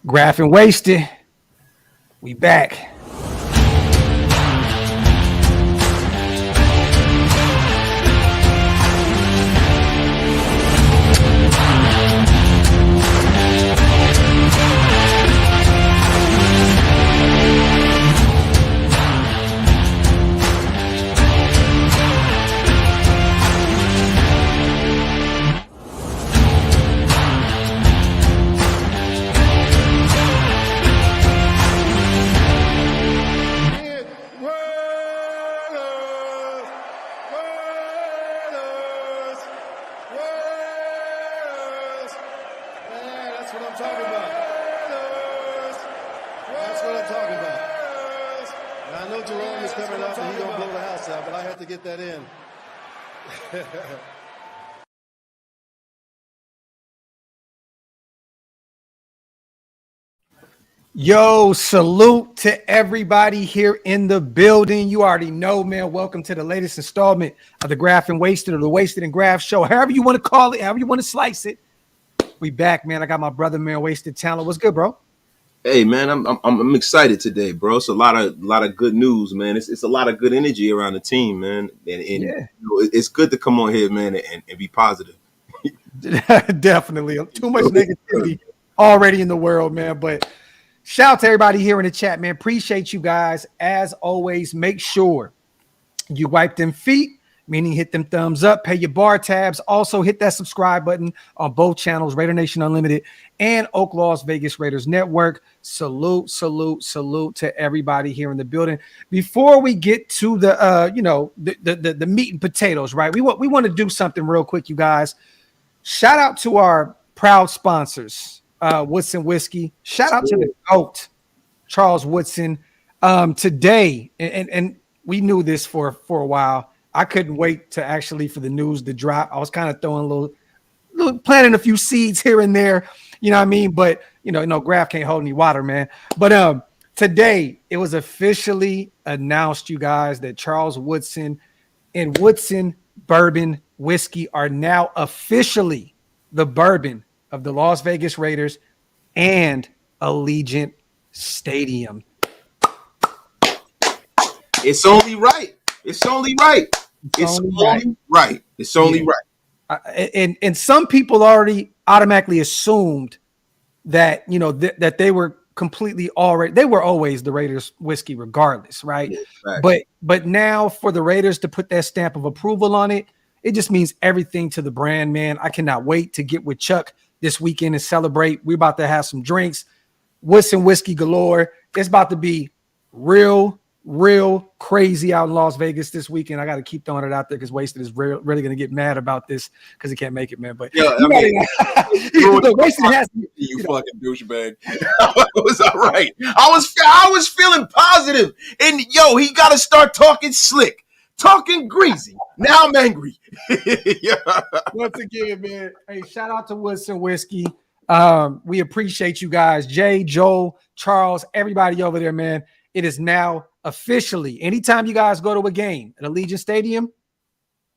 Graph and Wasted. We back. Yo, salute to everybody here in the building. You already know, man. Welcome to the latest installment of the Graph and Wasted, or the Wasted and Graph Show. However you want to call it, however you want to slice it. We back, man. I got my brother, man, Wasted Talent. What's good, bro? Hey, man, I'm excited today, bro. It's a lot of good news, man. It's a lot of good energy around the team, man. And yeah. It's good to come on here, man, and be positive. Definitely. Too much negativity already in the world, man. But shout out to everybody here in the chat, man. Appreciate you guys. As always, make sure you wipe them feet, meaning hit them thumbs up, pay your bar tabs. Also, hit that subscribe button on both channels, Raider Nation Unlimited and Oakland Las Vegas Raiders Network. Salute, salute, salute to everybody here in the building. Before we get to the meat and potatoes, right? We want to do something real quick, you guys. Shout out to our proud sponsors. Woodson Whiskey. Shout out to the GOAT, CharlesWoodson. Today, and we knew this for a while. I couldn't wait to for the news to drop. I was kind of throwing a little planting a few seeds here and there, you know what I mean? But Graph can't hold any water, man. But today it was officially announced, you guys, that CharlesWoodson and Woodson Bourbon Whiskey are now officially the bourbon of the Las Vegas Raiders and Allegiant Stadium. It's only right. It's only right. It's only right. It's only right. And some people already automatically assumed that, that they were completely they were always the Raiders whiskey regardless, right? Yeah, exactly. But now for the Raiders to put that stamp of approval on it, it just means everything to the brand, man. I cannot wait to get with Chuck this weekend and celebrate. We're about to have some drinks. Woodson Whiskey galore. It's about to be real crazy out in Las Vegas this weekend. I got to keep throwing it out there because Wasted is really going to get mad about this because he can't make it, man. But yeah, Wasted has you fucking douchebag. It was all right. I was feeling positive, and he got to start talking slick, talking greasy. Now I'm angry. Yeah. Once again, man. Hey, shout out to Woodson Whiskey. We appreciate you guys, Jay, Joel, Charles, everybody over there, man. It is now officially, anytime you guys go to a game at Allegiant Stadium,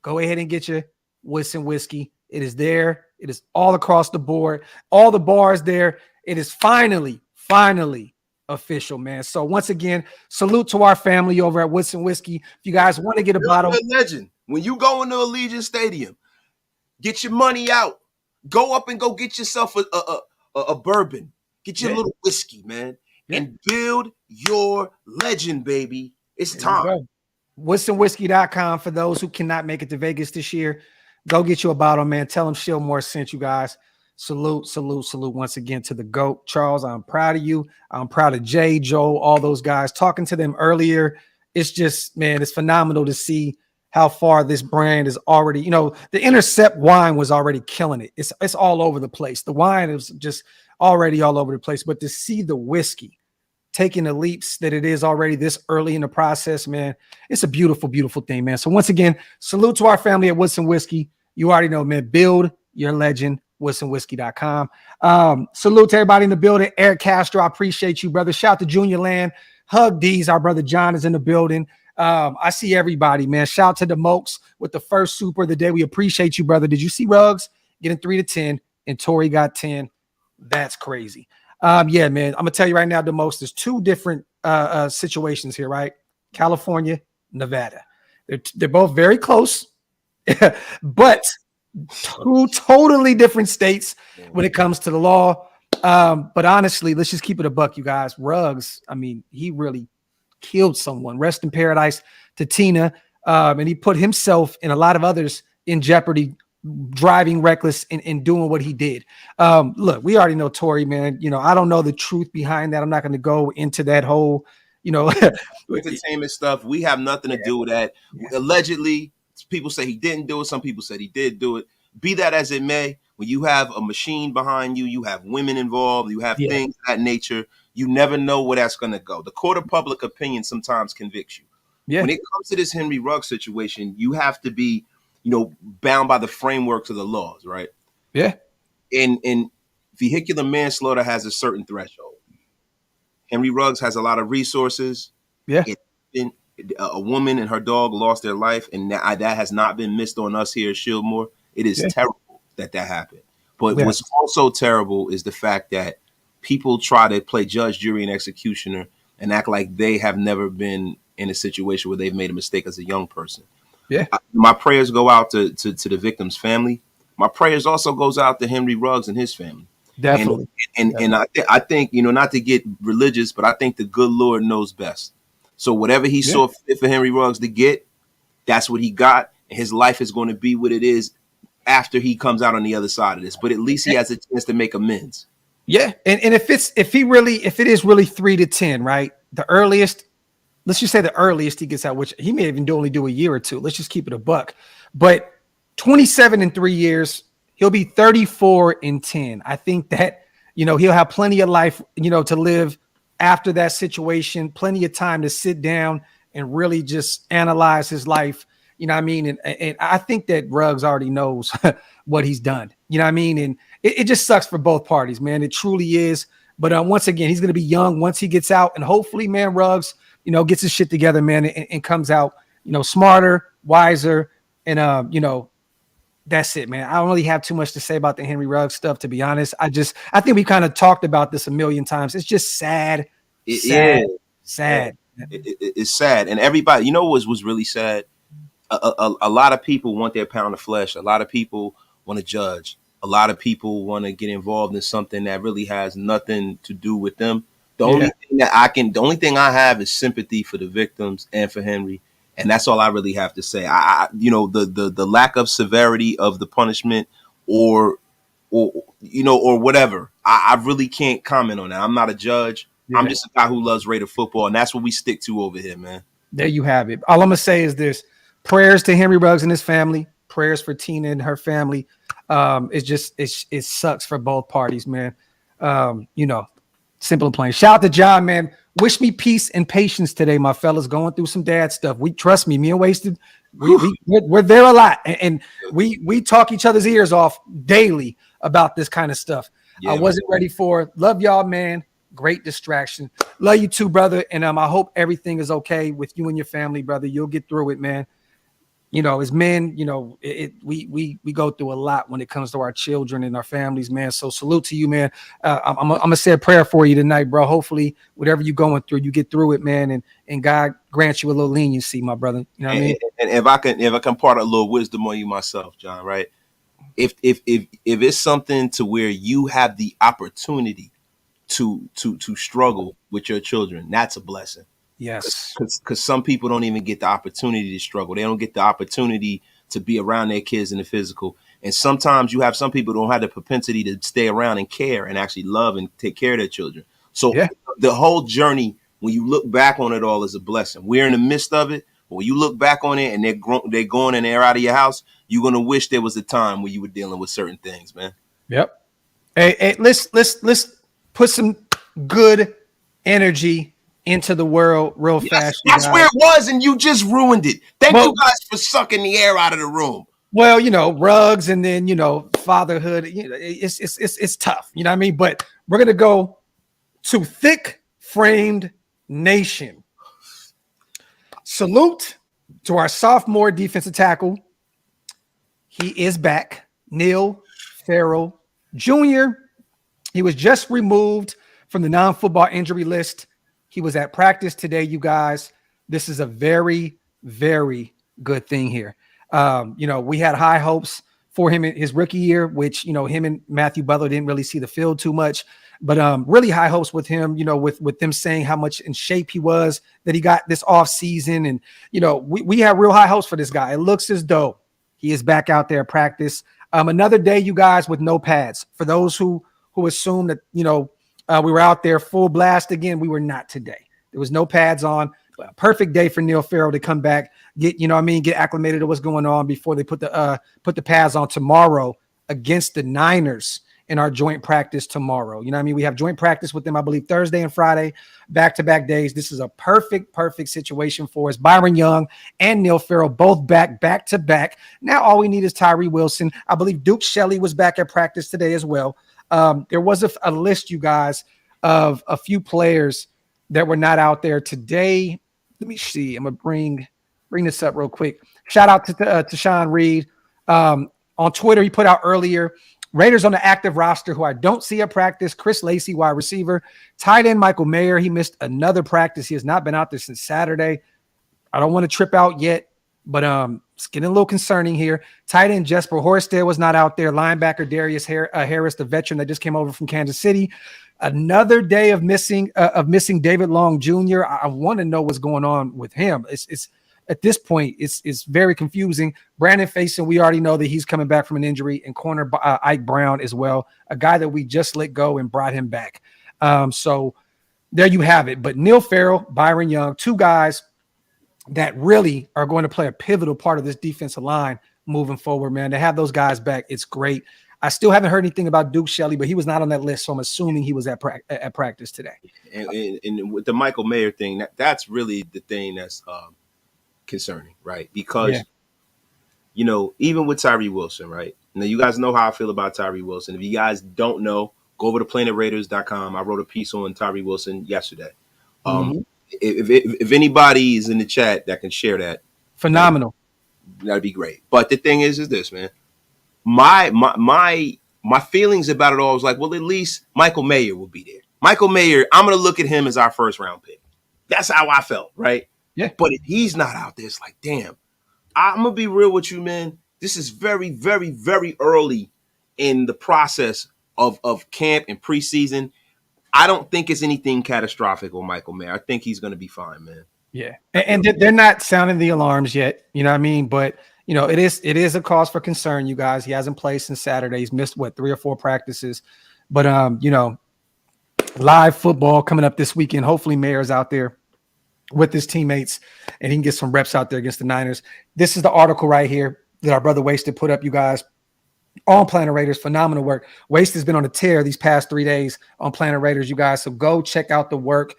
go ahead and get your Woodson Whiskey. It is there. It is all across the board. All the bars there. It is finally official, man. So once again, salute to our family over at Woodson Whiskey. If you guys want to get a bottle. Legend. When you go into Allegiant Stadium, get your money out. Go up and go get yourself a bourbon. Get your little whiskey, man. And build your legend, baby. It's time. WoodsonWhiskey.com for those who cannot make it to Vegas this year. Go get you a bottle, man. Tell them Shillmore sent you guys. Salute once again to the GOAT. Charles, I'm proud of you. I'm proud of Jay, Joe, all those guys. Talking to them earlier, it's just, man, it's phenomenal to see how far this brand is already, the Intercept wine was already killing it. It's all over the place. The wine is just already all over the place. But to see the whiskey taking the leaps that it is already this early in the process, man, it's a beautiful, beautiful thing, man. So once again, salute to our family at Woodson Whiskey. You already know, man, build your legend, WoodsonWhiskey.com. Salute to everybody in the building. Eric Castro, I appreciate you, brother. Shout out to Junior Land. Hug D's, our brother John is in the building. I see everybody, man. Shout out to the Mokes with the first super of the day. We appreciate you, brother. Did you see Ruggs getting 3 to 10 and Tori got 10? That's crazy. Yeah, man. I'm gonna tell you right now, there's two different situations here, right? California, Nevada. They're both very close, but two totally different states when it comes to the law. But honestly, let's just keep it a buck, you guys. Ruggs, I mean, he really killed someone. Rest in paradise to Tina. And he put himself and a lot of others in jeopardy, driving reckless and doing what he did. Look, we already know Tory, man. I don't know the truth behind that. I'm not going to go into that whole, entertainment stuff. We have nothing to do with that. Allegedly, people say he didn't do it. Some people said he did do it. Be that as it may, when you have a machine behind you, you have women involved, you have things of that nature, you never know where that's going to go. The court of public opinion sometimes convicts you. When it comes to this Henry Ruggs situation, you have to be, bound by the frameworks of the laws, right? Yeah. And vehicular manslaughter has a certain threshold. Henry Ruggs has a lot of resources. Yeah. A woman and her dog lost their life, and that has not been missed on us here at Shieldmore. It is terrible that happened. But what's also terrible is the fact that people try to play judge, jury, and executioner and act like they have never been in a situation where they've made a mistake as a young person. Yeah. My prayers go out to the victim's family. My prayers also goes out to Henry Ruggs and his family. Definitely. And I think, not to get religious, but I think the good Lord knows best. So whatever he saw fit for Henry Ruggs to get, that's what he got. And his life is going to be what it is after he comes out on the other side of this. But at least he has a chance to make amends. Yeah. And if it is really 3 to 10, right? The earliest, let's just say the earliest he gets out, which he may even only do a year or two. Let's just keep it a buck. But 27 in 3 years, he'll be 34 in 10. I think that, he'll have plenty of life, to live after that situation, plenty of time to sit down and really just analyze his life. You know what I mean? And I think that Ruggs already knows what he's done. You know what I mean? And it just sucks for both parties, man. It truly is. But once again, he's going to be young once he gets out. And hopefully, man, Ruggs, gets his shit together, man, and comes out, smarter, wiser. And, that's it, man. I don't really have too much to say about the Henry Ruggs stuff, to be honest. I think we kind of talked about this a million times. It's just sad. Sad. It's sad. And everybody, what was really sad? A lot of people want their pound of flesh. A lot of people want to judge. A lot of people want to get involved in something that really has nothing to do with them. The only thing I have is sympathy for the victims and for Henry. And that's all I really have to say. The lack of severity of the punishment or whatever. I really can't comment on that. I'm not a judge. Yeah. I'm just a guy who loves Raider football, and that's what we stick to over here, man. There you have it. All I'm gonna say is this: prayers to Henry Ruggs and his family. Prayers for Tina and her family. It sucks for both parties, man. Simple and plain. Shout out to John, man. Wish me peace and patience today, my fellas. Going through some dad stuff. Trust me, me and Wasted, we're there a lot, and we talk each other's ears off daily about this kind of stuff. I wasn't ready for it. Love y'all, man. Great distraction. Love you too, brother. And I hope everything is okay with you and your family, brother. You'll get through it, man. As men, we go through a lot when it comes to our children and our families, man. So salute to you, man. I'm gonna say a prayer for you tonight, bro. Hopefully, whatever you're going through, you get through it, man, and God grants you a little leniency, my brother. You know what I mean? And if I can impart a little wisdom on you myself, John, right? If it's something to where you have the opportunity to struggle with your children, that's a blessing. Yes, because some people don't even get the opportunity to struggle. They don't get the opportunity to be around their kids in the physical. And sometimes you have some people who don't have the propensity to stay around and care and actually love and take care of their children. So the whole journey, when you look back on it all, is a blessing. We're in the midst of it, but when you look back on it and they're going and they're out of your house, you're gonna wish there was a time where you were dealing with certain things, man. Yep. Hey, let's put some good energy into the world real fast. That's where it was, and you just ruined it. Thank you guys for sucking the air out of the room. Well, Ruggs, and then fatherhood. It's tough. You know what I mean? But we're gonna go to Thick Framed Nation. Salute to our sophomore defensive tackle. He is back, Neil Farrell Jr. He was just removed from the non-football injury list. He was at practice today, you guys. This is a very, very good thing here. We had high hopes for him in his rookie year, which, him and Matthew Butler didn't really see the field too much, but really high hopes with him, with them saying how much in shape he was, that he got this off season. And, we have real high hopes for this guy. It looks as though he is back out there at practice. Another day, you guys, with no pads. For those who assume that, we were out there full blast again, we were not today. There was no pads on. A perfect day for Neil Farrell to come back, get acclimated to what's going on before they put the pads on tomorrow against the Niners in our joint practice tomorrow. We have joint practice with them, I believe, Thursday and Friday, back-to-back days. This is a perfect situation for us. Byron Young and Neil Farrell both back-to-back. Now all we need is Tyree Wilson. I believe Duke Shelley was back at practice today as well. There was a list, you guys, of a few players that were not out there today. Let me see. I'm going to bring this up real quick. Shout out to Sean Reed. On Twitter, he put out earlier, Raiders on the active roster who I don't see at practice: Chris Lacey, wide receiver. Tight end Michael Mayer. He missed another practice. He has not been out there since Saturday. I don't want to trip out yet, but it's getting a little concerning here. Tight end Jesper Horsted was not out there. Linebacker Darius Harris, the veteran that just came over from Kansas City. Another day of missing David Long Jr. I want to know what's going on with him. It's at this point, it's very confusing. Brandon Faison, we already know that he's coming back from an injury, and corner Ike Brown as well, a guy that we just let go and brought him back. So there you have it. But Neil Farrell, Byron Young, two guys that really are going to play a pivotal part of this defensive line moving forward, man. To have those guys back, it's great. I still haven't heard anything about Duke Shelley, but he was not on that list, so I'm assuming he was at practice today. And with the Michael Mayer thing, that's really the thing that's concerning, right? Because, even with Tyree Wilson, right? Now, you guys know how I feel about Tyree Wilson. If you guys don't know, go over to planetraiders.com. I wrote a piece on Tyree Wilson yesterday. If anybody is in the chat that can share that, phenomenal. That'd be great. But the thing is this, man. My feelings about it all was like, well, at least Michael Mayer will be there. Michael Mayer, I'm going to look at him as our first round pick. That's how I felt, right? Yeah. But if he's not out there, it's like, damn, I'm going to be real with you, man. This is very, very, very early in the process of camp and preseason. I don't think it's anything catastrophic with Michael Mayer. I think he's going to be fine, man. Yeah. And they're not sounding the alarms yet. You know what I mean? But it is a cause for concern, you guys. He hasn't played since Saturday. He's missed 3 or 4 practices. But live football coming up this weekend. Hopefully Mayer's out there with his teammates and he can get some reps out there against the Niners. This is the article right here that our brother Wasted put up, you guys. On Planet Raiders, phenomenal work. Waste has been on a tear these past 3 days on Planet Raiders, you guys. So go check out the work.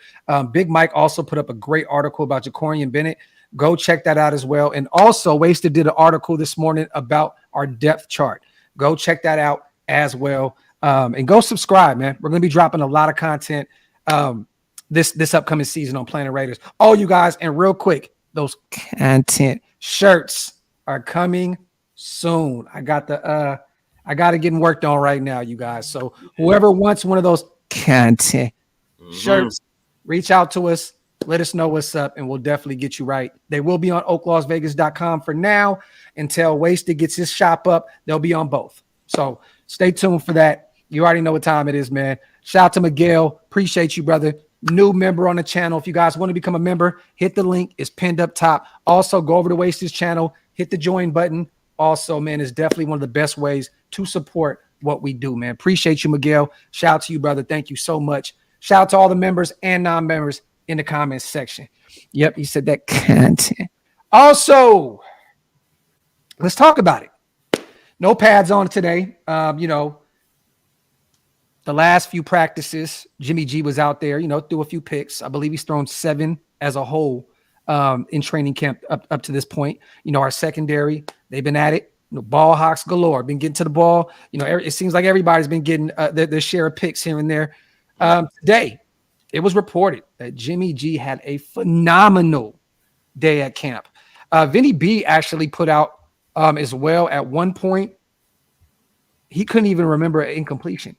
Big Mike also put up a great article about Jacorian Bennett. Go check that out as well. And also, Wasted did an article this morning about our depth chart. Go check that out as well. And go subscribe, man. We're going to be dropping a lot of content this upcoming season on Planet Raiders. Oh, you guys, and real quick, those content shirts are coming soon. I got it getting worked on right now, you guys. So whoever wants one of those content shirts, reach out to us. Let us know what's up, and we'll definitely get you right. They will be on oaklasvegas.com for now. Until Wasted gets his shop up, they'll be on both. So stay tuned for that. You already know what time it is, man. Shout out to Miguel. Appreciate you, brother. New member on the channel. If you guys want to become a member, hit the link. It's pinned up top. Also, go over to Wasted's channel. Hit the join button. Also, man, it's definitely one of the best ways to support what we do, man. Appreciate you, Miguel. Shout out to you, brother. Thank you so much. Shout out to all the members and non-members in the comments section. Yep, he said that content. Also, let's talk about it. No pads on today. The last few practices, Jimmy G was out there, threw a few picks. I believe he's thrown 7 as a whole in training camp up to this point. Our secondary, they've been at it. Ball hawks galore, been getting to the ball. It seems like everybody's been getting their share of picks here and there. Today, it was reported that Jimmy G had a phenomenal day at camp. Vinny B actually put out as well at one point. He couldn't even remember an incompletion.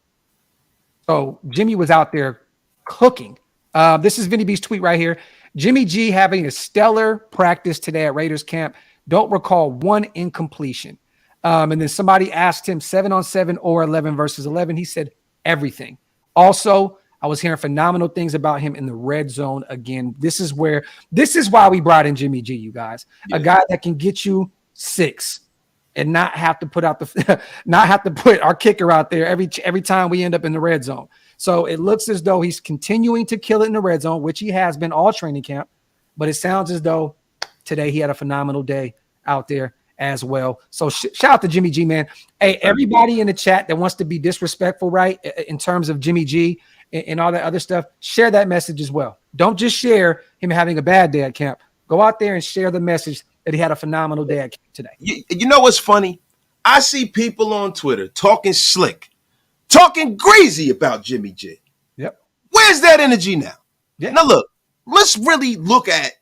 So Jimmy was out there cooking. This is Vinny B's tweet right here. Jimmy G having a stellar practice today at Raiders camp. Don't recall one incompletion. And then somebody asked him 7-on-7 or 11 versus 11. He said everything. Also, I was hearing phenomenal things about him in the red zone again. This is why we brought in Jimmy G, you guys. Yeah. A guy that can get you 6 and not have to put our kicker out there every time we end up in the red zone. So it looks as though he's continuing to kill it in the red zone, which he has been all training camp. But it sounds as though today he had a phenomenal day out there as well. So shout out to Jimmy G, man. Hey, everybody in the chat that wants to be disrespectful, right, in terms of Jimmy G and all that other stuff, share that message as well. Don't just share him having a bad day at camp. Go out there and share the message that he had a phenomenal day at camp today. You know what's funny? I see people on Twitter talking slick, talking greasy about Jimmy G. Yep. Where's that energy now? Yeah. Now, look, let's really look at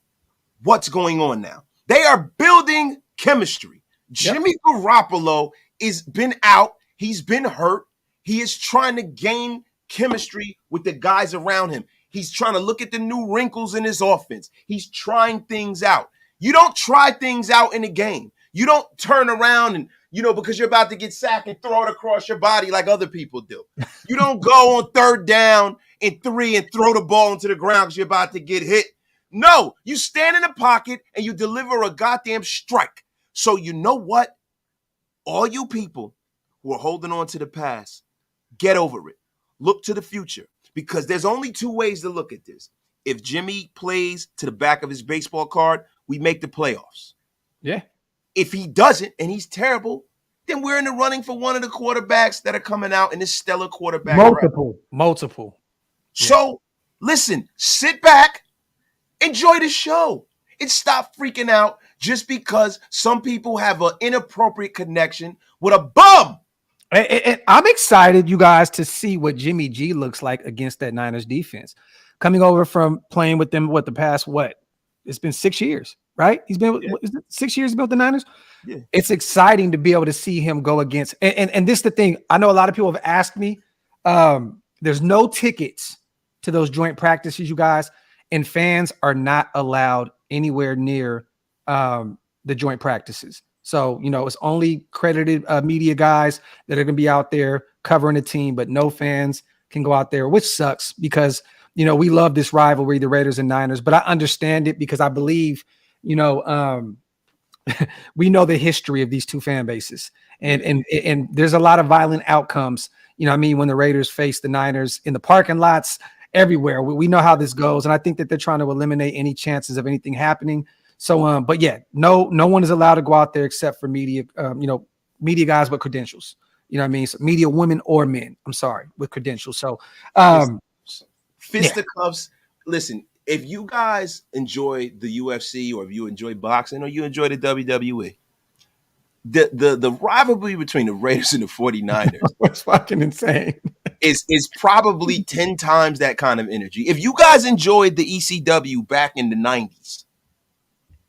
what's going on now. They are building chemistry. Yep. Jimmy Garoppolo has been out. He's been hurt. He is trying to gain chemistry with the guys around him. He's trying to look at the new wrinkles in his offense. He's trying things out. You don't try things out in a game. You don't turn around and, because you're about to get sacked and throw it across your body like other people do. You don't go on 3rd down and 3 and throw the ball into the ground because you're about to get hit. No, you stand in the pocket and you deliver a goddamn strike. So you know what? All you people who are holding on to the past, get over it. Look to the future, because there's only 2 ways to look at this. If Jimmy plays to the back of his baseball card, we make the playoffs. Yeah. If he doesn't and he's terrible, then we're in the running for one of the quarterbacks that are coming out in this stellar quarterback. Multiple. Yeah. So listen, sit back, enjoy the show, and stop freaking out just because some people have an inappropriate connection with a bum. And I'm excited, you guys, to see what Jimmy G looks like against that Niners defense. Coming over from playing with them, the past, it's been 6 years, right? He's been, is it 6 years about the Niners? Yeah. It's exciting to be able to see him go against. And this is the thing. I know a lot of people have asked me, there's no tickets to those joint practices, you guys, and fans are not allowed anywhere near the joint practices. So, it's only credited media guys that are going to be out there covering the team, but no fans can go out there, which sucks because, we love this rivalry, the Raiders and Niners, but I understand it because I believe, we know the history of these two fan bases and there's a lot of violent outcomes, when the Raiders face the Niners in the parking lots everywhere. We know how this goes. And I think that they're trying to eliminate any chances of anything happening. So, but yeah, no one is allowed to go out there except for media, media guys with credentials, so media women or men, with credentials. So, fisticuffs. Yeah. Listen, if you guys enjoy the UFC or if you enjoy boxing or you enjoy the WWE, the rivalry between the Raiders and the 49ers it's fucking insane. is probably 10 times that kind of energy. If you guys enjoyed the ECW back in the 90s,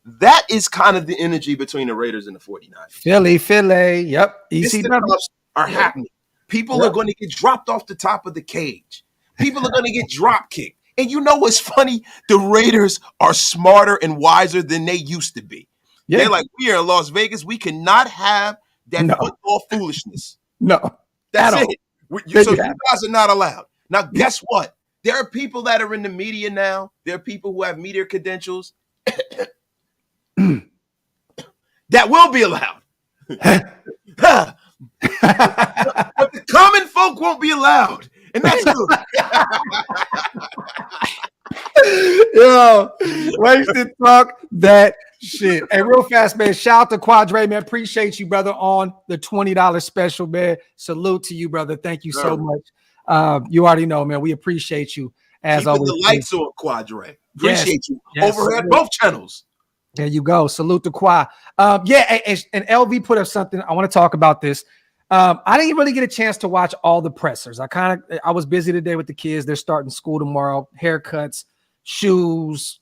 that is kind of the energy between the Raiders and the 49ers. Philly. Yep. ECW are happening. People are going to get dropped off the top of the cage. People are going to get drop kicked. And you know what's funny? The Raiders are smarter and wiser than they used to be. Yeah. They're like, we are in Las Vegas. We cannot have that football foolishness. No. That's it. So you guys are not allowed. Now, guess what? There are people that are in the media now. There are people who have media credentials that will be allowed. But the common folk won't be allowed. And that's good. Yo, wasted talk that shit. Hey, real fast, man. Shout out to Quadre, man. Appreciate you, brother, on the $20 special, man. Salute to you, brother. Thank you so much. You already know, man. We appreciate you as always. The lights on, Quadre. Appreciate you. Over at both channels. There you go. Salute to Qua. And LV put up something. I want to talk about this. I didn't really get a chance to watch all the pressers. I was busy today with the kids. They're starting school tomorrow. Haircuts, shoes,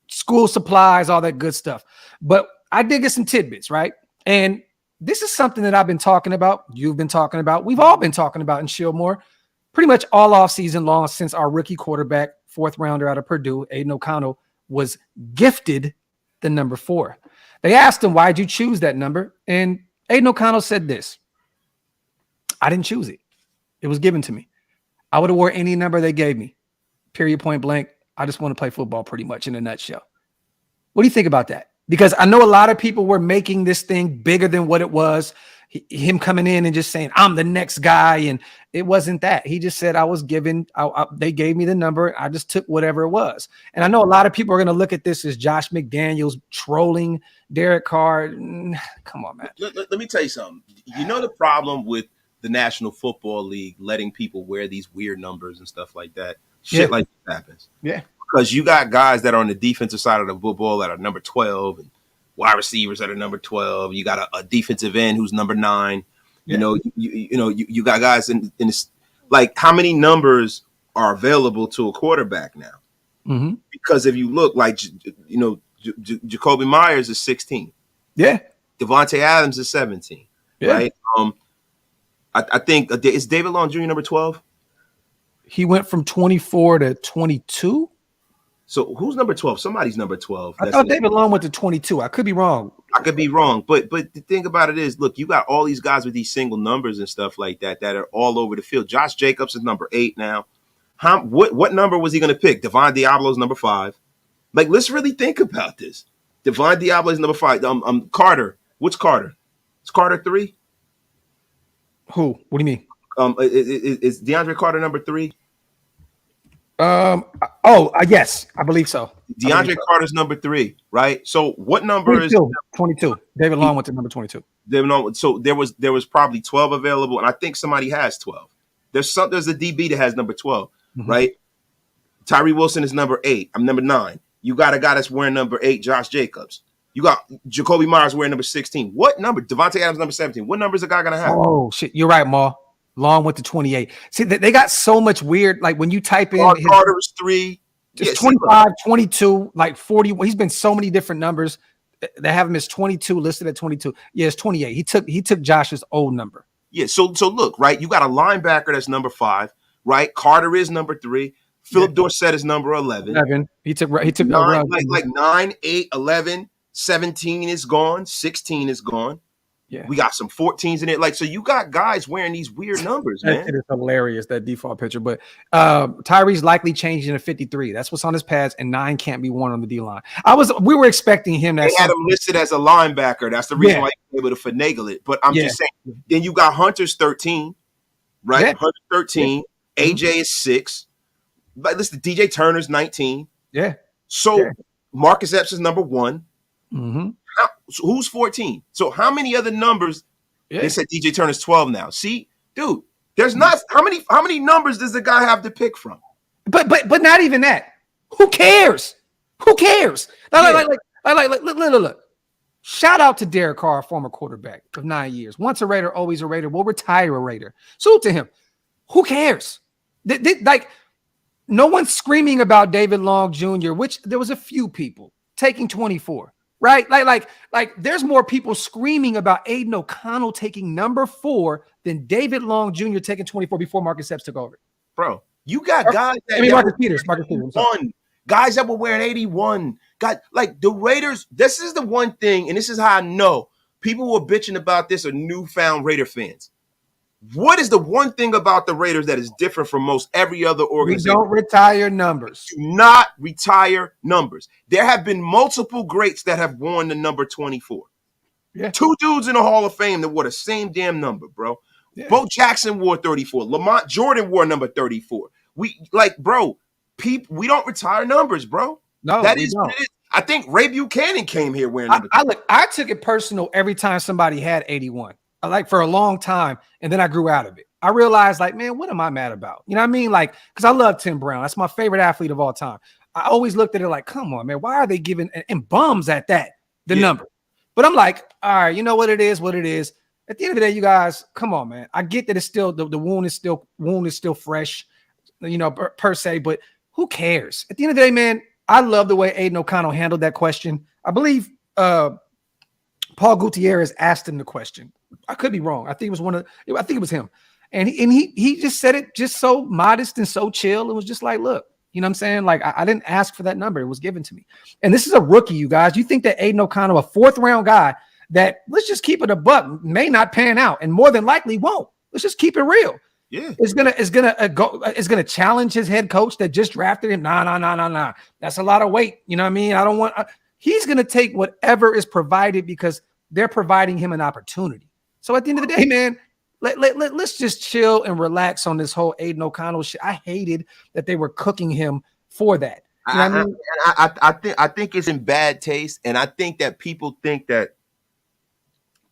school supplies, all that good stuff. But I did get some tidbits, right? And this is something that I've been talking about. You've been talking about. We've all been talking about in Shieldmore pretty much all off season long since our rookie quarterback, 4th rounder out of Purdue, Aidan O'Connell, was gifted the number 4. They asked him, why'd you choose that number? And Aidan O'Connell said this: I didn't choose it. It was given to me. I would have wore any number they gave me. Period, point blank. I just want to play football, pretty much, in a nutshell. What do you think about that? Because I know a lot of people were making this thing bigger than what it was. Him coming in and just saying, I'm the next guy. And it wasn't that. He just said, I was given, they gave me the number. I just took whatever it was. And I know a lot of people are going to look at this as Josh McDaniels trolling Derek Carr. Come on, man. Let me tell you something. You know the problem with the National Football League letting people wear these weird numbers and stuff like that? Shit like that happens. Yeah. Because you got guys that are on the defensive side of the football that are number 12 and wide receivers that are number 12. You got a defensive end who's number 9. Yeah. You got guys in this, like, how many numbers are available to a quarterback now? Mm-hmm. Because if you look, like, Jacoby Myers is 16. Yeah. Devontae Adams is 17. Yeah. Right. I think is David Long Jr. number 12? He went from 24 to 22. So who's number 12? Somebody's number 12. I thought David Long went to 22. I could be wrong. I could be wrong, but the thing about it is, look, you got all these guys with these single numbers and stuff like that are all over the field. Josh Jacobs is number 8 now. What number was he going to pick? Devon Diablo's number 5. Like, let's really think about this. Devon Diablo is number 5. Carter. What's Carter? Is Carter 3? Who? What do you mean? Is DeAndre Carter number 3? Yes, I believe so. DeAndre Carter's number 3, right? So what number 22, is 22? David Long went to number 22. So there was probably 12 available, and I think somebody has 12. There's a DB that has number 12, right? Tyree Wilson is number 8. I'm number 9. You got a guy that's wearing number 8, Josh Jacobs. You got Jacoby Myers wearing number 16. What number? Devontae Adams number 17. What number is the guy gonna have? Oh shit, you're right, Ma. Long went to 28. See, they got so much weird. Like when you type in Carter was 3. It's 25, 22, like 40. He's been so many different numbers. They have him as 22, listed at 22. Yeah, it's 28. He took Josh's old number. Yeah. So look, right? You got a linebacker that's number 5, right? Carter is number 3. Philip Dorsett is number 11. He took 9, like 9, 8, 11, 17 is gone. 16 is gone. Yeah, we got some 14s in it. Like, so you got guys wearing these weird numbers, man. It is hilarious, that default picture. But Tyree's likely changing to 53. That's what's on his pads, and 9 can't be worn on the D line. We were expecting him. They had him listed as a linebacker. That's the reason why he was able to finagle it. But I'm just saying. Then you got Hunter's 13, right? Yeah. Hunter's 13. Yeah. AJ is 6. But listen, DJ Turner's 19. Yeah. So Marcus Epps is number 1. Mm-hmm. So who's 14? So how many other numbers? Yeah. They said DJ Turner's 12 now. See, dude, there's not how many numbers does the guy have to pick from? But not even that. Who cares? Who cares? Look. Shout out to Derek Carr, former quarterback of 9 years. Once a Raider, always a Raider. Will retire a Raider. Salute to him. Who cares? Like, no one's screaming about David Long Jr., which there was a few people taking 24. Right? Like there's more people screaming about Aidan O'Connell taking number 4 than David Long Jr. taking 24 before Marcus Epps took over. Bro, you got guys that Marcus Peters. Guys that were wearing 81. Got like the Raiders. This is the one thing, and this is how I know people were bitching about this are newfound Raider fans. What is the one thing about the Raiders that is different from most every other organization? We don't retire numbers. Do not retire numbers. There have been multiple greats that have worn the number 24. Yeah. 2 dudes in the Hall of Fame that wore the same damn number, bro. Yeah. Bo Jackson wore 34. Lamont Jordan wore number 34. We don't retire numbers, bro. No, that is what it is. I think Ray Buchanan came here wearing number 24. I took it personal every time somebody had 81. Like for a long time, and then I grew out of it. I realized, like, man, what am I mad about? You know what I mean? Like, because I love Tim Brown. That's my favorite athlete of all time. I always looked at it like, come on, man, why are they giving and bums at that the number? But I'm like, all right, you know what it is, At the end of the day, you guys, come on, man. I get that it's still the wound is still fresh, you know, per se, but who cares? At the end of the day, man, I love the way Aidan O'Connell handled that question. I believe Paul Gutierrez asked him the question. I could be wrong. I think it was him. And he just said it just so modest and so chill. It was just like, look, you know what I'm saying? Like, I didn't ask for that number. It was given to me. And this is a rookie, you guys. You think that Aidan O'Connell, a 4th round guy that, let's just keep it a buck, may not pan out and more than likely won't. Let's just keep it real. Yeah. Is gonna challenge his head coach that just drafted him. Nah. That's a lot of weight. You know what I mean? I don't want he's gonna take whatever is provided because they're providing him an opportunity. So at the end of the day, man, let's just chill and relax on this whole Aidan O'Connell shit. I hated that they were cooking him for that. You know what I mean? I think it's in bad taste, and I think that people think that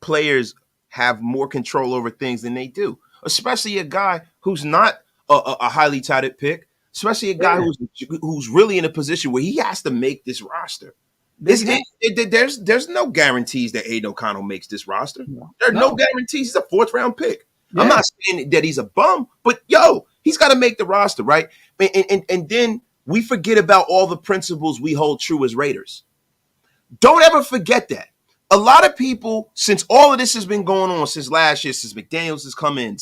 players have more control over things than they do, especially a guy who's not a highly touted pick, especially a guy who's really in a position where he has to make this roster. There's no guarantees that Aidan O'Connell makes this roster. There are no guarantees. He's a 4th round pick. Yeah. I'm not saying that he's a bum, but he's got to make the roster, right? And then we forget about all the principles we hold true as Raiders. Don't ever forget that. A lot of people, since all of this has been going on since last year, since McDaniels has come in,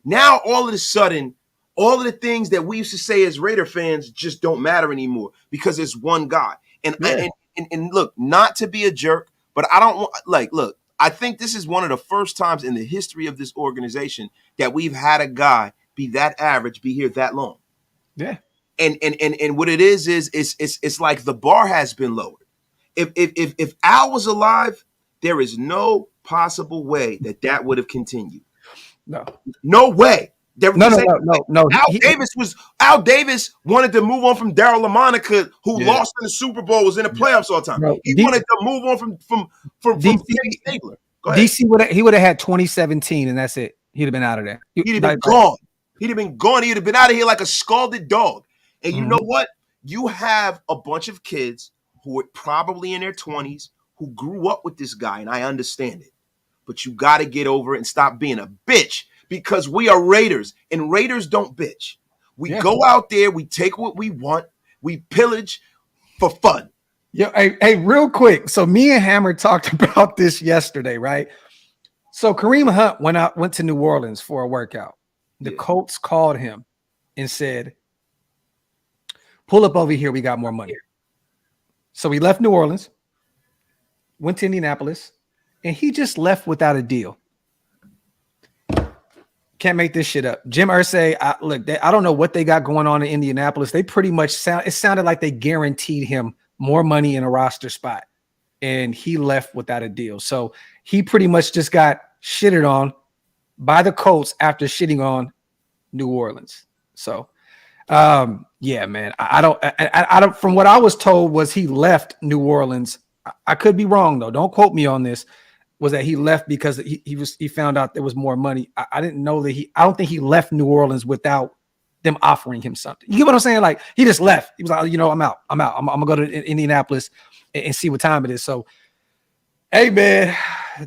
now all of a sudden, all of the things that we used to say as Raider fans just don't matter anymore because it's one guy. And look, not to be a jerk, but I don't want look, I think this is one of the first times in the history of this organization that we've had a guy be that average, be here that long. Yeah. And what it is it's like the bar has been lowered. If Al was alive, there is no possible way that would have continued. No way. No. Al Davis wanted to move on from Daryl LaMonica, who lost in the Super Bowl, was in the playoffs all the time. He wanted to move on from DC Stabler. DC would have had 2017, and that's it. He'd have been out of there. He'd have been gone. He'd have been gone. He'd have been out of here like a scalded dog. And you know what? You have a bunch of kids who are probably in their 20s who grew up with this guy, and I understand it. But you got to get over it and stop being a bitch. Because we are Raiders, and Raiders don't bitch. We go out there, we take what we want, we pillage for fun. Hey, real quick. So me and Hammer talked about this yesterday, right? So Kareem Hunt went to New Orleans for a workout. The Colts called him and said, pull up over here, we got more money. So he left New Orleans, went to Indianapolis, and he just left without a deal. Can't make this shit up. Jim Irsay, I don't know what they got going on in Indianapolis. They pretty much sounded like they guaranteed him more money in a roster spot, and he left without a deal. So he pretty much just got shitted on by the Colts after shitting on New Orleans. So, yeah, man, I don't. From what I was told, was he left New Orleans. I could be wrong though. Don't quote me on this. Was that he left because he found out there was more money. I didn't know that I don't think he left New Orleans without them offering him something. You get what I'm saying? Like, he just left. He was like, I'm out. I'm gonna go to Indianapolis and see what time it is. So, hey man,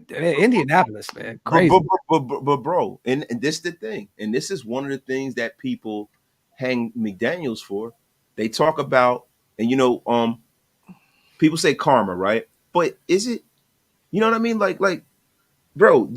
Indianapolis, man, crazy. But bro, and this is the thing, and this is one of the things that people hang McDaniels for. They talk about, and people say karma, right? But is it? You know what I mean? Like, bro,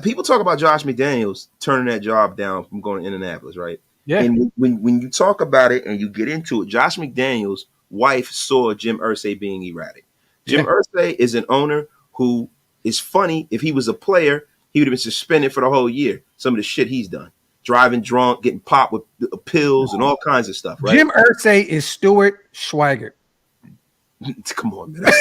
people talk about Josh McDaniels turning that job down from going to Indianapolis, right? Yeah. And when you talk about it and you get into it, Josh McDaniels' wife saw Jim Irsay being erratic. Jim Irsay is an owner who is funny. If he was a player, he would have been suspended for the whole year. Some of the shit he's done. Driving drunk, getting popped with pills and all kinds of stuff, right? Jim Irsay is Stuart Schweigert. Come on, man.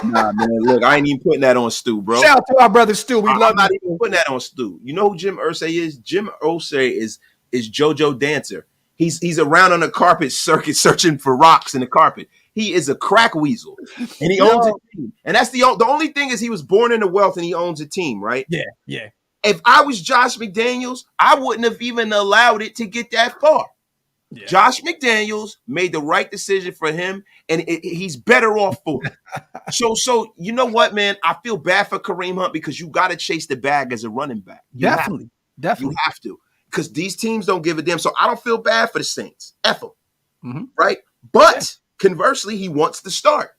Nah, man. Look, I ain't even putting that on Stu, bro. Shout out to our brother Stu. I'm not even putting that on Stu. You know who Jim Irsay is? Jim Irsay is JoJo Dancer. He's around on the carpet circuit searching for rocks in the carpet. He is a crack weasel, and he owns a team. And that's the only thing is he was born into wealth and he owns a team, right? Yeah. If I was Josh McDaniels, I wouldn't have even allowed it to get that far. Yeah. Josh McDaniels made the right decision for him, and he's better off for it. So you know what, man? I feel bad for Kareem Hunt because you got to chase the bag as a running back. Definitely. You have to, because these teams don't give a damn. So I don't feel bad for the Saints. F them, right? But conversely, he wants to start.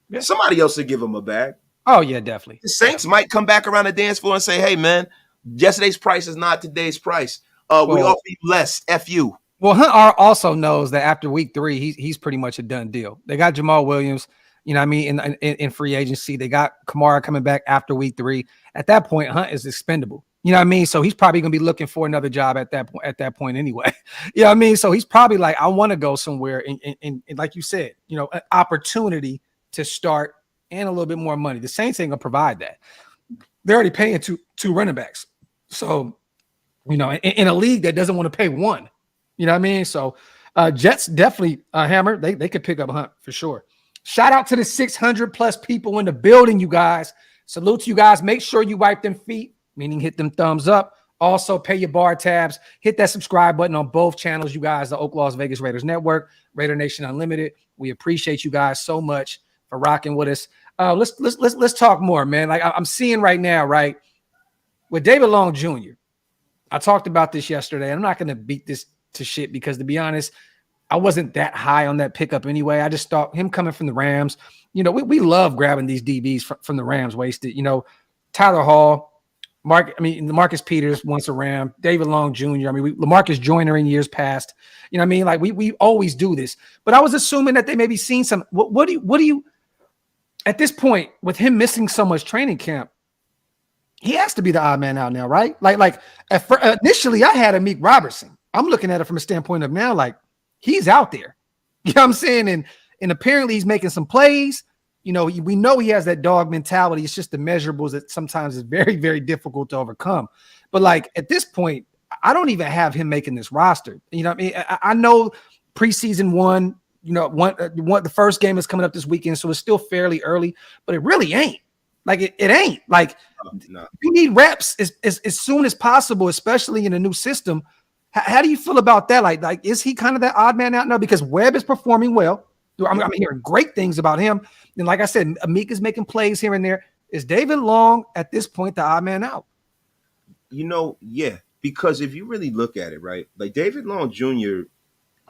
Yeah. Somebody else will give him a bag. Oh yeah, definitely. The Saints might come back around the dance floor and say, "Hey, man, Yesterday's price is not today's price. We offer you less. F you. Well, Hunt also knows that after week 3, he's pretty much a done deal. They got Jamal Williams, you know what I mean, in free agency. They got Kamara coming back after week 3. At that point, Hunt is expendable. You know what I mean? So he's probably going to be looking for another job at that point anyway. You know what I mean? So he's probably like, I want to go somewhere and like you said, you know, an opportunity to start and a little bit more money. The Saints ain't going to provide that. They're already paying two running backs. So, you know, in a league that doesn't want to pay one. You know what I mean? So Jets definitely hammer. They could pick up Hunt for sure. Shout out to the 600 plus people in the building, you guys. Salute to you guys. Make sure you wipe them feet, meaning hit them thumbs up. Also pay your bar tabs. Hit that subscribe button on both channels, you guys. The Oak Las Vegas Raiders Network, Raider Nation Unlimited. We appreciate you guys so much for rocking with us. Let's talk more, man. Like I'm seeing right now, right, with David Long Jr. I talked about this yesterday. I'm not going to beat this to shit because, to be honest, I wasn't that high on that pickup anyway. I just thought him coming from the Rams, you know, we love grabbing these DBs from the Rams wasted. You know, Tyler Hall, Marcus Peters once a Ram, David Long Jr. I mean, LaMarcus Joyner in years past. You know what I mean? Like we always do this. But I was assuming that they maybe seen some. What do you at this point with him missing so much training camp? He has to be the odd man out now, right? Like initially, I had Amik Robertson. I'm looking at it from a standpoint of now, like he's out there. You know what I'm saying? And apparently he's making some plays. You know, we know he has that dog mentality. It's just the measurables that sometimes is very, very difficult to overcome. But like at this point, I don't even have him making this roster. You know what I mean? I know preseason one, you know, the first game is coming up this weekend, so it's still fairly early, but it really ain't. Like it ain't. Like no. You need reps as soon as possible, especially in a new system. How do you feel about that? Like is he kind of that odd man out now? Because Webb is performing well. I'm hearing great things about him. And like I said, Amik is making plays here and there. Is David Long at this point the odd man out? You know, yeah. Because if you really look at it, right, like David Long Jr.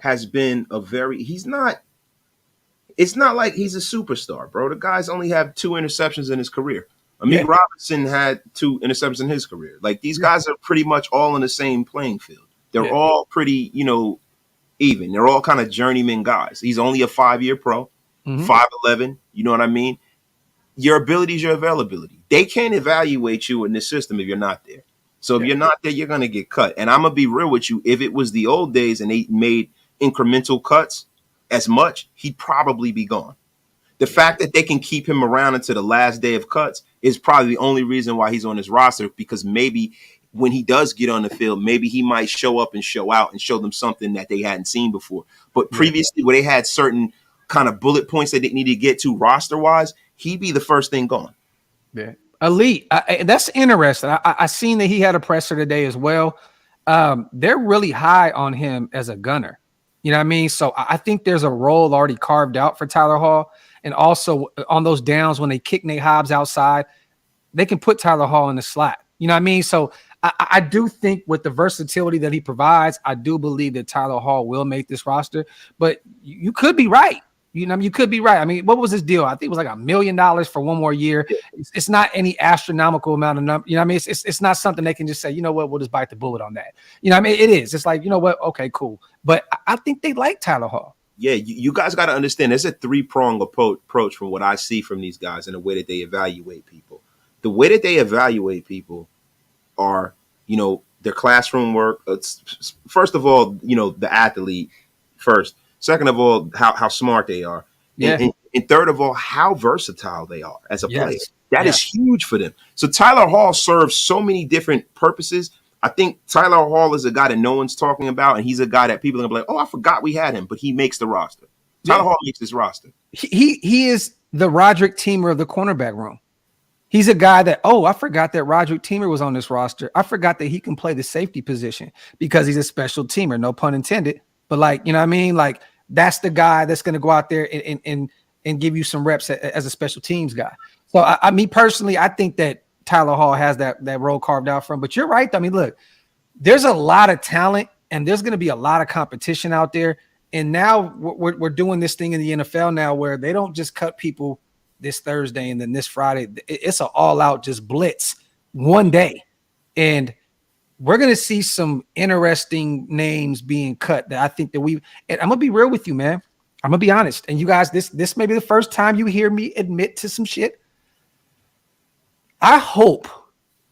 has been it's not like he's a superstar, bro. The guy's only have 2 interceptions in his career. Amik Robinson had 2 interceptions in his career. Like these guys are pretty much all in the same playing field. They're all pretty, you know, even. They're all kind of journeyman guys. He's only a 5-year pro, 5'11". You know what I mean? Your ability is your availability. They can't evaluate you in this system if you're not there. So if you're not there, you're going to get cut. And I'm going to be real with you. If it was the old days and they made incremental cuts as much, he'd probably be gone. The fact that they can keep him around until the last day of cuts is probably the only reason why he's on this roster, because maybe when he does get on the field, maybe he might show up and show out and show them something that they hadn't seen before. But previously, where they had certain kind of bullet points that they needed to get to roster-wise, he'd be the first thing gone. Yeah. Elite. That's interesting. I seen that he had a presser today as well. They're really high on him as a gunner. You know what I mean? So I think there's a role already carved out for Tyler Hall. And also on those downs when they kick Nate Hobbs outside, they can put Tyler Hall in the slot. You know what I mean? So I do think with the versatility that he provides, I do believe that Tyler Hall will make this roster. But you could be right. You know, you could be right. I mean, what was his deal? I think it was like $1 million for 1 more year. It's not any astronomical amount of number. You know what I mean? It's not something they can just say, you know what, we'll just bite the bullet on that. You know what I mean? It is. It's like, you know what? Okay, cool. But I think they like Tyler Hall. Yeah, you guys got to understand there's a 3-pronged approach from what I see from these guys and the way that they evaluate people. The way that they evaluate people are, you know, their classroom work. First of all, you know, the athlete first. Second of all, how smart they are. Yeah. And third of all, how versatile they are as a player. That is huge for them. So Tyler Hall serves so many different purposes. I think Tyler Hall is a guy that no one's talking about, and he's a guy that people are going to be like, oh, I forgot we had him, but he makes the roster. Tyler Hall makes this roster. He is the Roderick Teamer of the cornerback room. He's a guy that, I forgot that Roderick Teamer was on this roster. I forgot that he can play the safety position because he's a special teamer, no pun intended. But like, you know what I mean? Like, that's the guy that's going to go out there and give you some reps as a special teams guy. So me personally, I think that Tyler Hall has that role carved out for him. But you're right. I mean, look, there's a lot of talent and there's going to be a lot of competition out there. And now we're doing this thing in the NFL now where they don't just cut people this Thursday and then this Friday. It's an all-out just blitz one day. And we're going to see some interesting names being cut that I think that and I'm going to be real with you, man. I'm going to be honest. And you guys, this may be the first time you hear me admit to some shit. I hope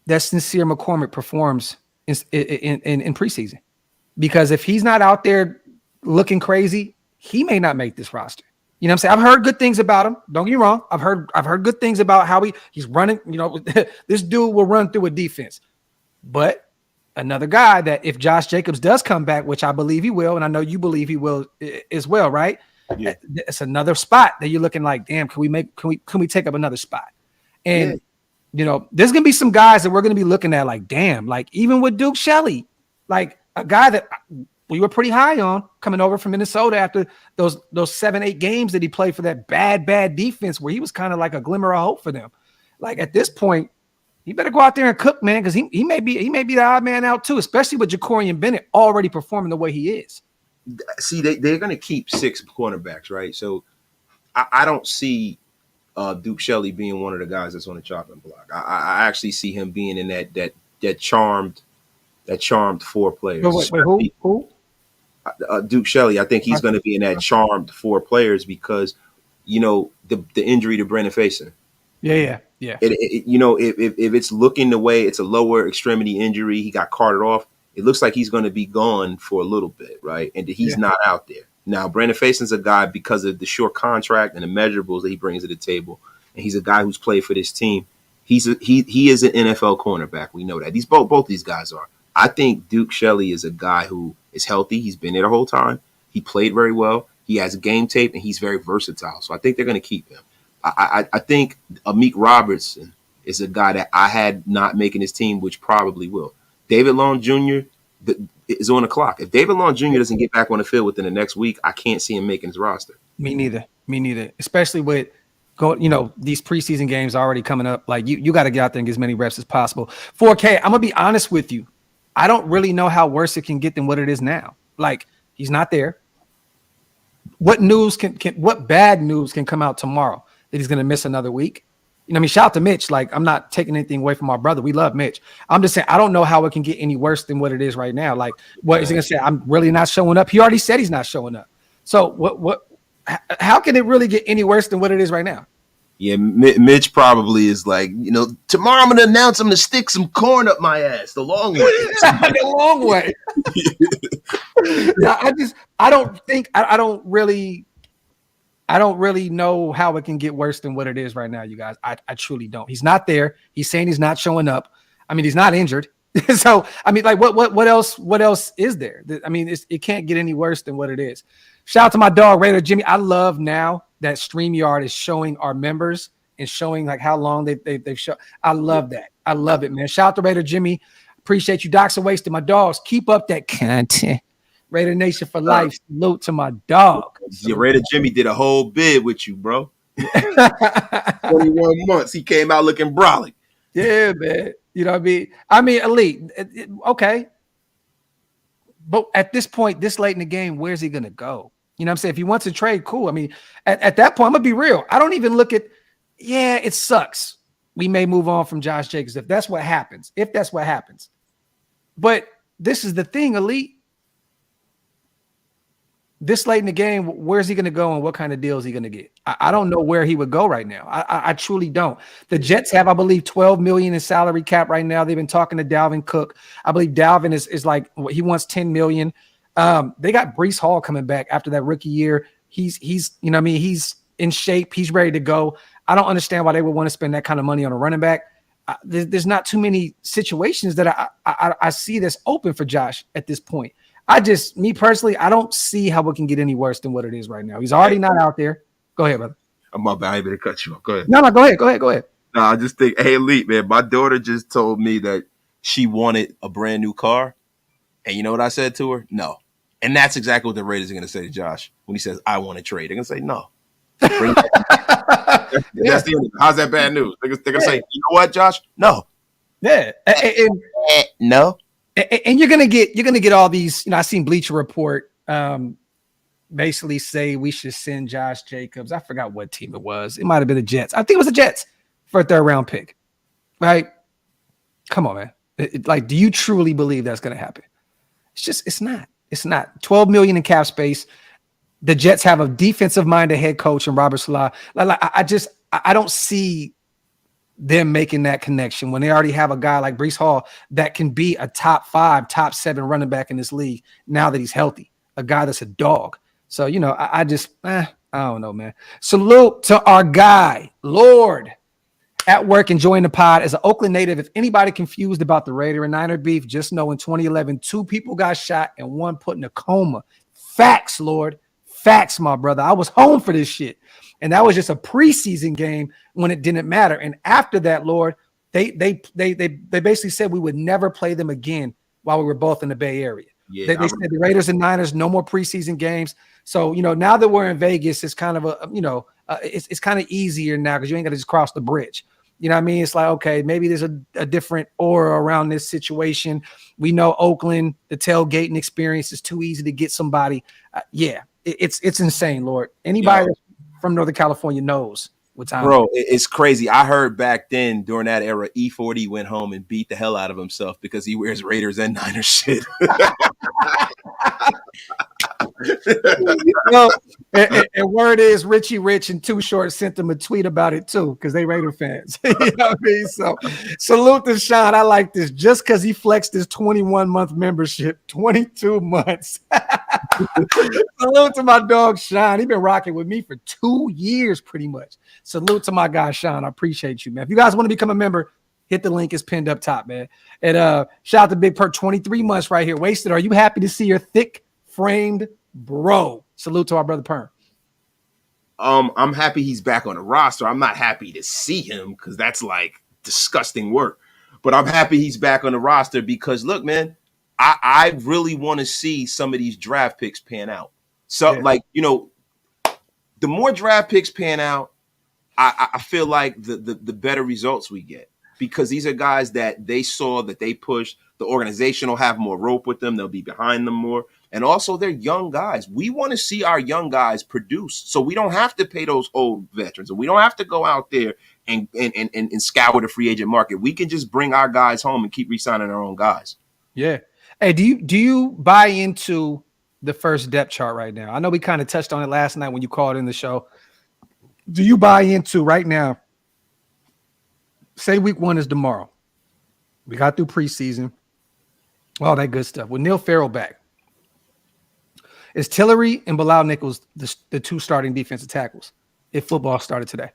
that Sincere McCormick performs in preseason, because if he's not out there looking crazy, he may not make this roster. You know what I'm saying? I've heard good things about him. Don't get me wrong. I've heard good things about how he's running. You know, this dude will run through a defense. But another guy that if Josh Jacobs does come back, which I believe he will, and I know you believe he will as well, right? Yeah. It's another spot that you're looking like, damn, can we take up another spot? And you know, there's gonna be some guys that we're gonna be looking at like, damn, like even with Duke Shelley, like a guy that we were pretty high on coming over from Minnesota after those 7-8 games that he played for that bad defense where he was kind of like a glimmer of hope for them. Like at this point, he better go out there and cook, man, because he may be the odd man out too, especially with Jacorian Bennett already performing the way he is. See, they're going to keep 6 cornerbacks, right? So I don't see Duke Shelley being one of the guys that's on the chopping block. I actually see him being in that charmed 4 players. Wait, who? Duke Shelley. I think he's going to be in that charmed 4 players because, you know, the injury to Brandon Faison. Yeah. You know, if it's looking the way it's a lower extremity injury, he got carted off. It looks like he's going to be gone for a little bit, right? And he's not out there. Now, Brandon Faison's a guy because of the short contract and the measurables that he brings to the table, and he's a guy who's played for this team. He is an NFL cornerback. We know that. Both these guys are. I think Duke Shelley is a guy who is healthy. He's been there the whole time. He played very well. He has game tape, and he's very versatile. So I think they're going to keep him. I think Amik Robertson is a guy that I had not making his team, which probably will. David Long Jr. is on the clock. If David Long Jr. doesn't get back on the field within the next week, I can't see him making his roster. Me neither. Especially with these preseason games already coming up. Like you got to get out there and get as many reps as possible. 4K, I'm gonna be honest with you. I don't really know how worse it can get than what it is now. Like he's not there. What bad news can come out tomorrow that he's gonna miss another week? You know what I mean? Shout out to Mitch. Like, I'm not taking anything away from our brother. We love Mitch. I'm just saying, I don't know how it can get any worse than what it is right now. Like, what is he going to say? I'm really not showing up. He already said he's not showing up. So how can it really get any worse than what it is right now? Yeah, Mitch probably is like, you know, tomorrow I'm going to announce I'm going to stick some corn up my ass the long way. The long way. I don't really know how it can get worse than what it is right now, you guys. I truly don't. He's not there. He's saying he's not showing up. I mean, he's not injured. So, I mean, like, what else is there? I mean, it can't get any worse than what it is. Shout out to my dog, Raider Jimmy. I love now that StreamYard is showing our members and showing like how long they've shown. I love that. I love it, man. Shout out to Raider Jimmy. Appreciate you. Docs are wasted. My dogs, keep up that content. Raider Nation for life. Salute to my dog. Yeah, Raider Jimmy did a whole bid with you, bro. 21 months. He came out looking brolic. Yeah, man. You know what I mean? I mean, Elite. Okay. But at this point, this late in the game, where's he going to go? You know what I'm saying? If he wants to trade, cool. I mean, at that point, I'm going to be real. I don't even look at, it sucks. We may move on from Josh Jacobs if that's what happens. But this is the thing, Elite. This late in the game, where's he going to go and what kind of deal is he going to get? I don't know where he would go right now. I truly don't. The Jets have, I believe, $12 million in salary cap right now. They've been talking to Dalvin Cook. I believe Dalvin is like, he wants $10 million. They got Breece Hall coming back after that rookie year. He's you know what I mean? He's in shape. He's ready to go. I don't understand why they would want to spend that kind of money on a running back. There's not too many situations that I see that's open for Josh at this point. Me personally, I don't see how it can get any worse than what it is right now. He's already not out there. Go ahead, brother. I'm about to cut you off. Go ahead. No, go ahead. No, I just think, hey, Elite, man, my daughter just told me that she wanted a brand new car. And you know what I said to her? No. And that's exactly what the Raiders are going to say to Josh when he says, I want to trade. They're going to say, no. That's the end. How's that bad news? They're going to say, you know what, Josh? No. Yeah. No. And you're gonna get all these. You know, I seen Bleacher Report basically say we should send Josh Jacobs. I forgot what team it was. It might have been the Jets. I think it was the Jets for a 3rd round pick. Right? Come on, man. Like, do you truly believe that's going to happen? It's not. It's not. 12 million in cap space. The Jets have a defensive-minded head coach in Robert Salah. I don't see them making that connection when they already have a guy like Breece Hall that can be a top 5, top 7 running back in this league now that he's healthy, a guy that's a dog. So, I don't know, man. Salute to our guy, Lord, at work enjoying the pod. As an Oakland native, if anybody confused about the Raider and Niner beef, just know in 2011, 2 people got shot and 1 put in a coma. Facts, Lord. Facts, my brother. I was home for this shit. And that was just a preseason game when it didn't matter. And after that, Lord, they basically said we would never play them again while we were both in the Bay Area. Yeah, they said the Raiders and Niners, no more preseason games. So, now that we're in Vegas, it's kind of it's kind of easier now because you ain't got to just cross the bridge. You know what I mean? It's like, okay, maybe there's a different aura around this situation. We know Oakland, the tailgating experience is too easy to get somebody. It's insane, Lord. Anybody from Northern California knows what time. Bro, it's crazy. I heard back then during that era, E40 went home and beat the hell out of himself because he wears Raiders and Niners shit. And word is Richie Rich and Too Short sent them a tweet about it too because they Raider fans. You know what I mean? So salute to Sean. I like this just because he flexed his 21-month membership, 22 months. Salute to my dog Sean. He's been rocking with me for 2 years pretty much. Salute to my guy Sean. I appreciate you, man. If you guys want to become a member, hit the link. It's pinned up top, man. And shout out to Big Perk, 23 months right here. Wasted. Are you happy to see your thick framed bro? Salute to our brother Perm. I'm happy he's back on the roster. I'm not happy to see him because that's like disgusting work. But I'm happy he's back on the roster because look, man, I really want to see some of these draft picks pan out. So the more draft picks pan out, I feel like the better results we get because these are guys that they saw that they pushed. The organization will have more rope with them. They'll be behind them more. And also they're young guys. We want to see our young guys produce. So we don't have to pay those old veterans and we don't have to go out there and scour the free agent market. We can just bring our guys home and keep re-signing our own guys. Yeah. Hey, do you buy into the first depth chart right now? I know we kind of touched on it last night when you called in the show. Do you buy into right now? Say week 1 is tomorrow. We got through preseason. All that good stuff. With Neil Farrell back. Is Tillery and Bilal Nichols the 2 starting defensive tackles if football started today?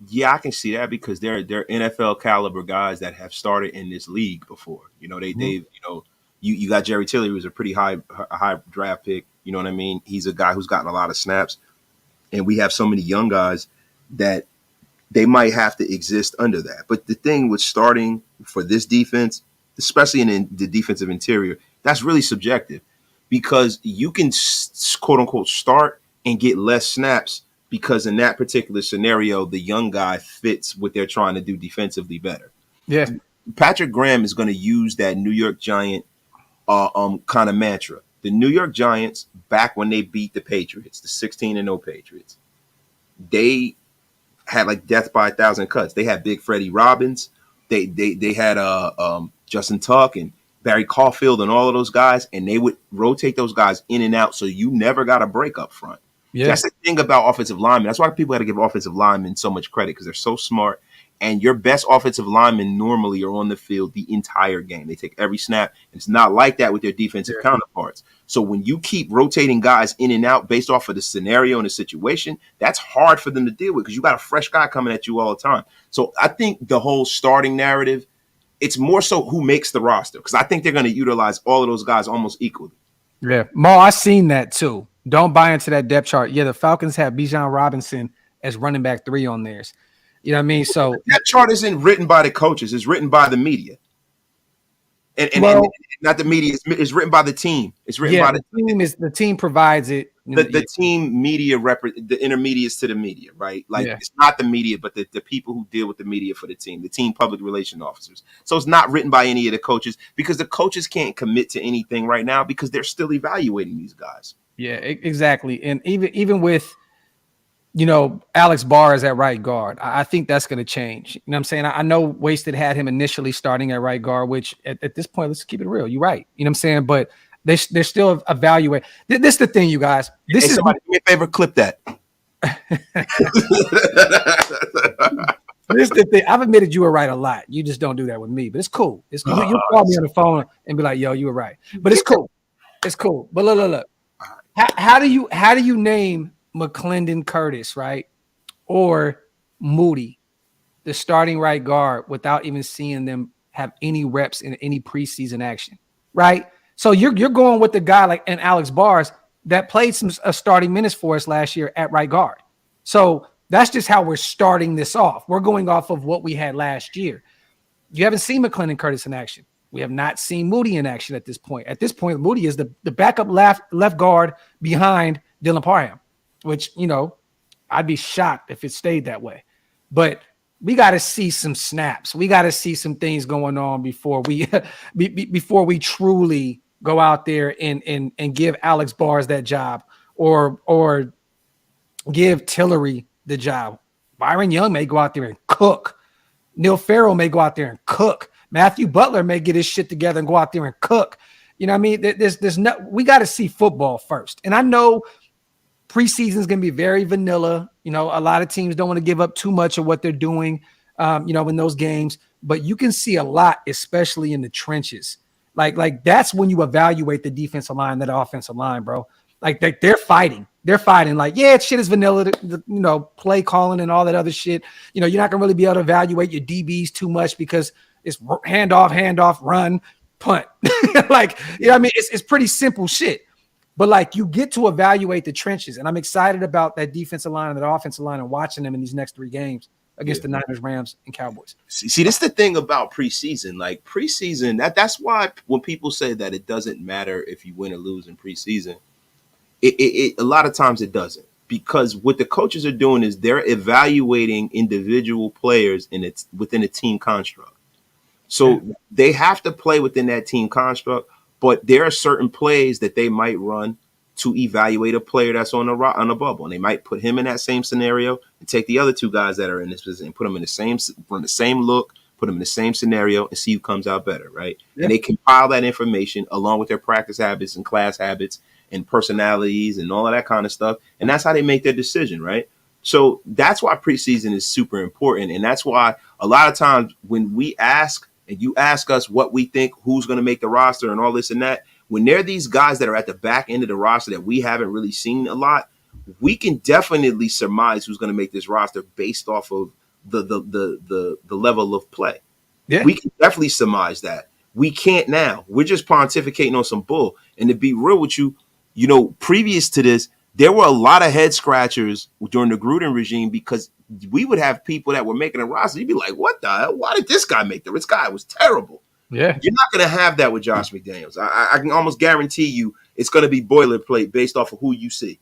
Yeah, I can see that because they're NFL caliber guys that have started in this league before. You got Jerry Tillery, who's a pretty high draft pick. You know what I mean? He's a guy who's gotten a lot of snaps. And we have so many young guys that they might have to exist under that. But the thing with starting for this defense, especially in the defensive interior, that's really subjective because you can quote unquote start and get less snaps because in that particular scenario, the young guy fits what they're trying to do defensively better. Yeah. Patrick Graham is going to use that New York Giant kind of mantra. The New York Giants, back when they beat the Patriots, the 16-0 Patriots, they had like death by 1,000 cuts. They had Big Freddie Robbins. They had Justin Tuck and Barry Caulfield and all of those guys, and they would rotate those guys in and out so you never got a break up front. Yeah. That's the thing about offensive linemen. That's why people got to give offensive linemen so much credit because they're so smart. And your best offensive linemen normally are on the field the entire game. They take every snap. It's not like that with their defensive counterparts. So when you keep rotating guys in and out based off of the scenario and the situation, that's hard for them to deal with because you got a fresh guy coming at you all the time. So I think the whole starting narrative, it's more so who makes the roster because I think they're going to utilize all of those guys almost equally. Yeah. Mo, I seen that too. Don't buy into that depth chart. Yeah, the Falcons have Bijan Robinson as running back 3 on theirs. You know what I mean? So that chart isn't written by the coaches; it's written by the media, and not the media. It's written by the team. It's written by the team. The team provides it. The team media the intermediates to the media, right? Like it's not the media, but the people who deal with the media for the team public relation officers. So it's not written by any of the coaches because the coaches can't commit to anything right now because they're still evaluating these guys. Yeah, exactly. And even with Alex Barr is at right guard. I think that's going to change. You know what I'm saying? I know Wasted had him initially starting at right guard, which at this point, let's keep it real. You're right. You know what I'm saying? But they're still evaluating. This is the thing, you guys. This is somebody do me a favor, clip that. This is the thing. I've admitted you were right a lot. You just don't do that with me, but it's cool. It's cool. You call me on the phone and be like, "Yo, you were right," but it's cool. It's cool. But look. How do you name McClendon Curtis, right, or Moody, the starting right guard, without even seeing them have any reps in any preseason action, right? So you're going with the guy like an Alex Bars that played some starting minutes for us last year at right guard. So that's just how we're starting this off. We're going off of what we had last year. You haven't seen McClendon Curtis in action. We have not seen Moody in action at this point. At this point, Moody is the backup left guard behind Dylan Parham, which, I'd be shocked if it stayed that way. But we got to see some snaps. We got to see some things going on before we truly go out there and give Alex Bars that job or give Tillery the job. Byron Young may go out there and cook. Neil Farrell may go out there and cook. Matthew Butler may get his shit together and go out there and cook. You know what I mean? We got to see football first. And I know preseason is going to be very vanilla. A lot of teams don't want to give up too much of what they're doing, in those games. But you can see a lot, especially in the trenches. Like that's when you evaluate the defensive line, that offensive line, bro. Like they're fighting. They're fighting. Like, yeah, shit is vanilla, play calling and all that other shit. You're not going to really be able to evaluate your DBs too much because it's handoff, run, punt. It's pretty simple shit. But like you get to evaluate the trenches. And I'm excited about that defensive line and that offensive line and watching them in these next 3 games against the Niners, Rams, and Cowboys. See, this is the thing about preseason. Like preseason, that's why when people say that it doesn't matter if you win or lose in preseason, it a lot of times it doesn't. Because what the coaches are doing is they're evaluating individual players within a team construct. So they have to play within that team construct, but there are certain plays that they might run to evaluate a player that's on a bubble. And they might put him in that same scenario and take the other 2 guys that are in this position and put them in the same look, put them in the same scenario and see who comes out better, right? Yeah. And they compile that information along with their practice habits and class habits and personalities and all of that kind of stuff. And that's how they make their decision, right? So that's why preseason is super important. And that's why a lot of times when we ask and you ask us what we think, who's going to make the roster and all this and that, when there are these guys that are at the back end of the roster that we haven't really seen a lot, we can definitely surmise who's going to make this roster based off of the level of play. Yeah. We can definitely surmise that. We can't now. We're just pontificating on some bull. And to be real with you, previous to this, there were a lot of head scratchers during the Gruden regime because we would have people that were making a roster. You'd be like, what the hell? Why did this guy make this guy? Was terrible. Yeah. You're not going to have that with Josh McDaniels. I can almost guarantee you it's going to be boilerplate based off of who you see.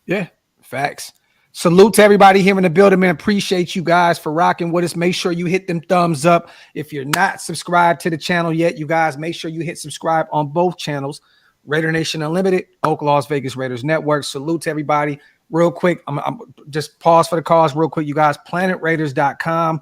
Yeah, facts. Salute to everybody here in the building, man. Appreciate you guys for rocking with us. Make sure you hit them thumbs up. If you're not subscribed to the channel yet, you guys, make sure you hit subscribe on both channels. Raider Nation Unlimited, Oakland, Las Vegas Raiders Network. Salute to everybody. Real quick, I'm just pause for the cause real quick, you guys. PlanetRaiders.com.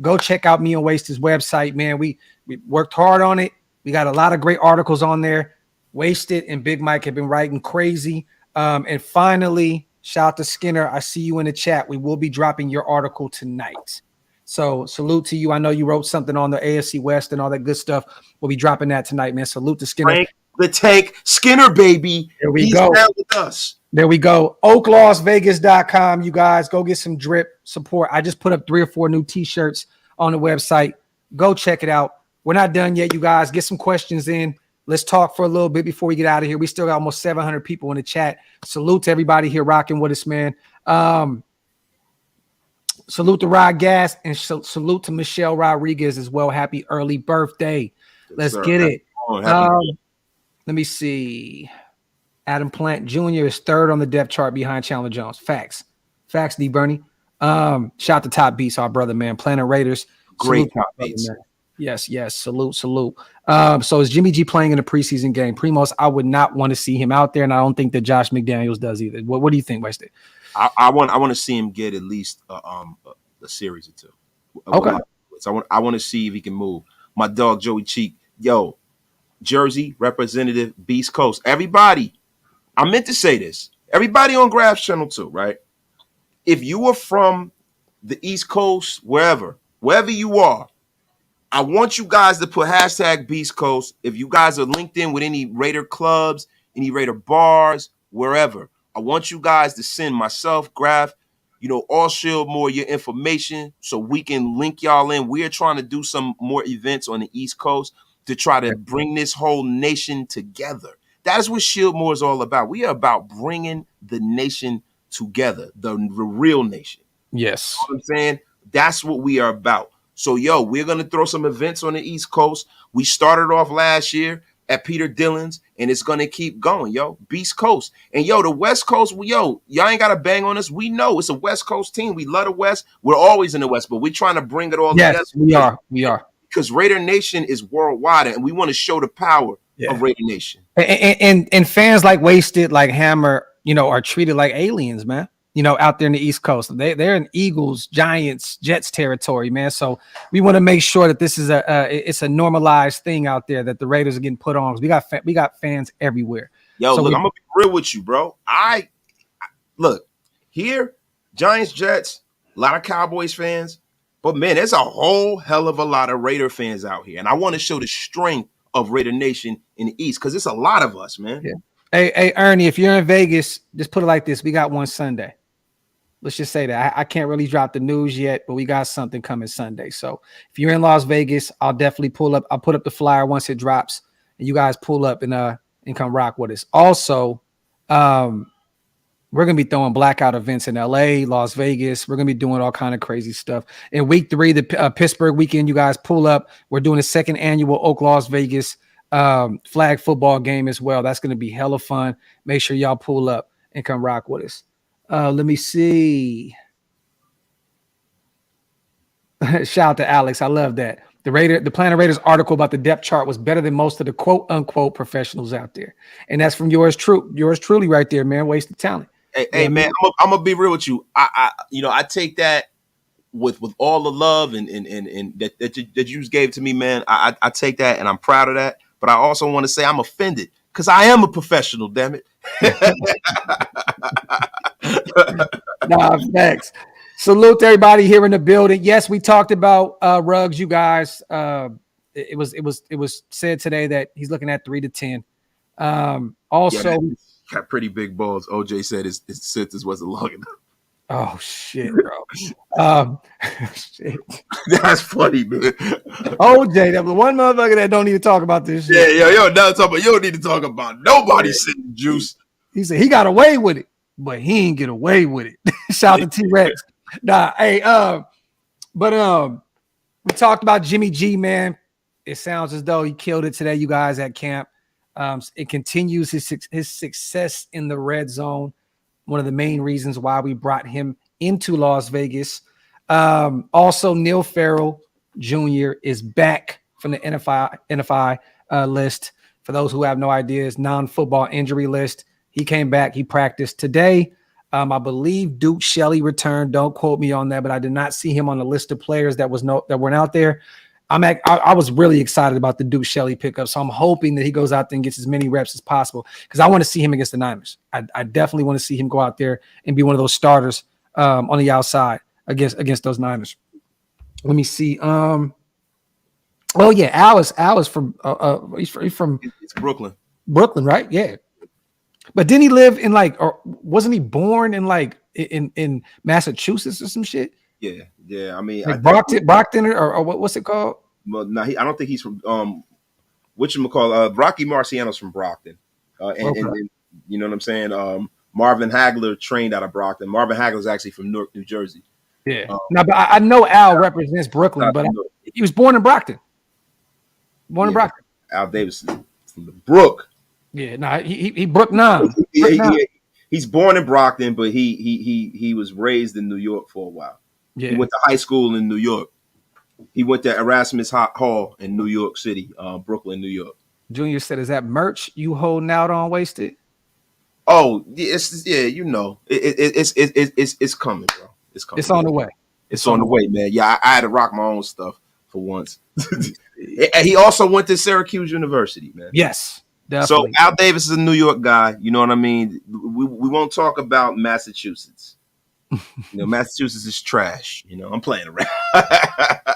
Go check out me and Wasted's website, man. We worked hard on it. We got a lot of great articles on there. Wasted and Big Mike have been writing crazy. And finally, shout out to Skinner. I see you in the chat. We will be dropping your article tonight. So salute to you. I know you wrote something on the AFC West and all that good stuff. We'll be dropping that tonight, man. Salute to Skinner. Frank the Tank Skinner, baby. There we go. He's down with us. There we go. OakLasVegas.com. You guys go get some drip support. I just put up 3 or 4 new t-shirts on the website. Go check it out. We're not done yet, you guys. Get some questions in. Let's talk for a little bit before we get out of here. We still got almost 700 people in the chat. Salute to everybody here rocking with us, man. Salute to Rod Gas and salute to Michelle Rodriguez as well. Happy early birthday. Let's get it. Let me see. Adam Plant Jr. is 3rd on the depth chart behind Chandler Jones. Facts, D. Bernie. Shout out to Top Beats, our brother, man. Planet Raiders. Great Top Beats. Yes. Salute. So is Jimmy G playing in a preseason game? Primos, I would not want to see him out there, and I don't think that Josh McDaniels does either. What do you think, Weston? I want to see him get at least a series or two. Okay. I want to see if he can move. My dog Joey Cheek, yo, Jersey representative, Beast Coast. Everybody, I meant to say this. Everybody on Graph Channel 2, right? If you are from the East Coast, wherever you are, I want you guys to put hashtag Beast Coast. If you guys are linked in with any Raider clubs, any Raider bars, wherever, I want you guys to send myself, Graph, all Shieldmore your information so we can link y'all in. We're trying to do some more events on the East Coast to try to bring this whole nation together. That is what Shieldmore is all about. We are about bringing the nation together, the real nation. Yes. You know what I'm saying? That's what we are about. So, we're going to throw some events on the East Coast. We started off last year at Peter Dillon's, and it's going to keep going, Beast Coast. And, the West Coast, y'all ain't got to bang on us. We know it's a West Coast team. We love the West. We're always in the West, but we're trying to bring it all together. Yes, we are. Because Raider Nation is worldwide, and we want to show the power of Raider Nation. And fans like Wasted, like Hammer, are treated like aliens, man. Out there in the East Coast, they're in Eagles, Giants, Jets territory, man. So we want to make sure that this is it's a normalized thing out there that the Raiders are getting put on. We got fans everywhere. So look, I'm gonna be real with you, bro. I look here, Giants, Jets, a lot of Cowboys fans, but man, there's a whole hell of a lot of Raider fans out here, and I want to show the strength of Raider Nation in the East because it's a lot of us, man. Yeah. Hey, Ernie, if you're in Vegas, just put it like this: we got one Sunday. Let's just say that I can't really drop the news yet, but we got something coming Sunday. So if you're in Las Vegas, I'll definitely pull up. I'll put up the flyer once it drops, and you guys pull up and come rock with us. Also, we're gonna be throwing blackout events in LA, Las Vegas. We're gonna be doing all kind of crazy stuff. In week 3, the Pittsburgh weekend, you guys pull up. We're doing a second annual Oak Las Vegas flag football game as well. That's gonna be hella fun. Make sure y'all pull up and come rock with us. Let me see. Shout out to Alex. I love that. The Planet Raiders article about the depth chart was better than most of the quote unquote professionals out there. And that's from yours truly right there, man. Wasted talent. Hey man, I'm gonna be real with you. I take that with all the love and that you just gave to me, man. I take that and I'm proud of that. But I also want to say I'm offended because I am a professional, damn it. Nah, thanks. Salute to everybody here in the building. Yes, we talked about Ruggs, you guys. It was said today that he's looking at 3 to 10. Also, got pretty big balls. OJ said his sentence wasn't long enough. Oh shit, bro. Shit. That's funny, man. OJ, that was one motherfucker that don't need to talk about this shit. Yeah, you don't need to talk about nobody sitting juice. He said he got away with it, but he ain't get away with it. Shout out to T-Rex. Nah, hey, but we talked about Jimmy G, man. It sounds as though he killed it today, you guys at camp. It continues his success in the red zone. One of the main reasons why we brought him into Las Vegas. Also, Neil Farrell Jr. is back from the NFI list. For those who have no idea, it's non-football injury list. He came back. He practiced today. I believe Duke Shelley returned. Don't quote me on that, but I did not see him on the list of players that weren't out there. I was really excited about the Duke Shelley pickup, so I'm hoping that he goes out there and gets as many reps as possible because I want to see him against the Niners. I definitely want to see him go out there and be one of those starters on the outside against those Niners. Let me see. Oh yeah, Al is from he's from it's Brooklyn, right? Yeah, but didn't he live in or wasn't he born in Massachusetts or some shit? Yeah. I mean, Brockton, or what's it called? Well, no, I don't think he's from whatchamacallit. Rocky Marciano's from Brockton, and you know what I'm saying. Marvin Hagler trained out of Brockton. Marvin Hagler's actually from Newark, New Jersey. Yeah. But I know Al represents Brooklyn, but he was born in Brockton. In Brockton. Al Davidson from the Brook. Yeah. He Brook 9. He's born in Brockton, but he was raised in New York for a while. Yeah. He went to high school in New York. He went to Erasmus Hall in New York City, Brooklyn, New York. Junior said, "Is that merch you holding out on wasted?" Oh, you know, it's coming, bro. It's coming. It's on the way. It's on the way, man. Yeah, I had to rock my own stuff for once. And he also went to Syracuse University, man. Yes, definitely. So Al Davis is a New York guy. You know what I mean? We won't talk about Massachusetts. You know, Massachusetts is trash. You know, I'm playing around.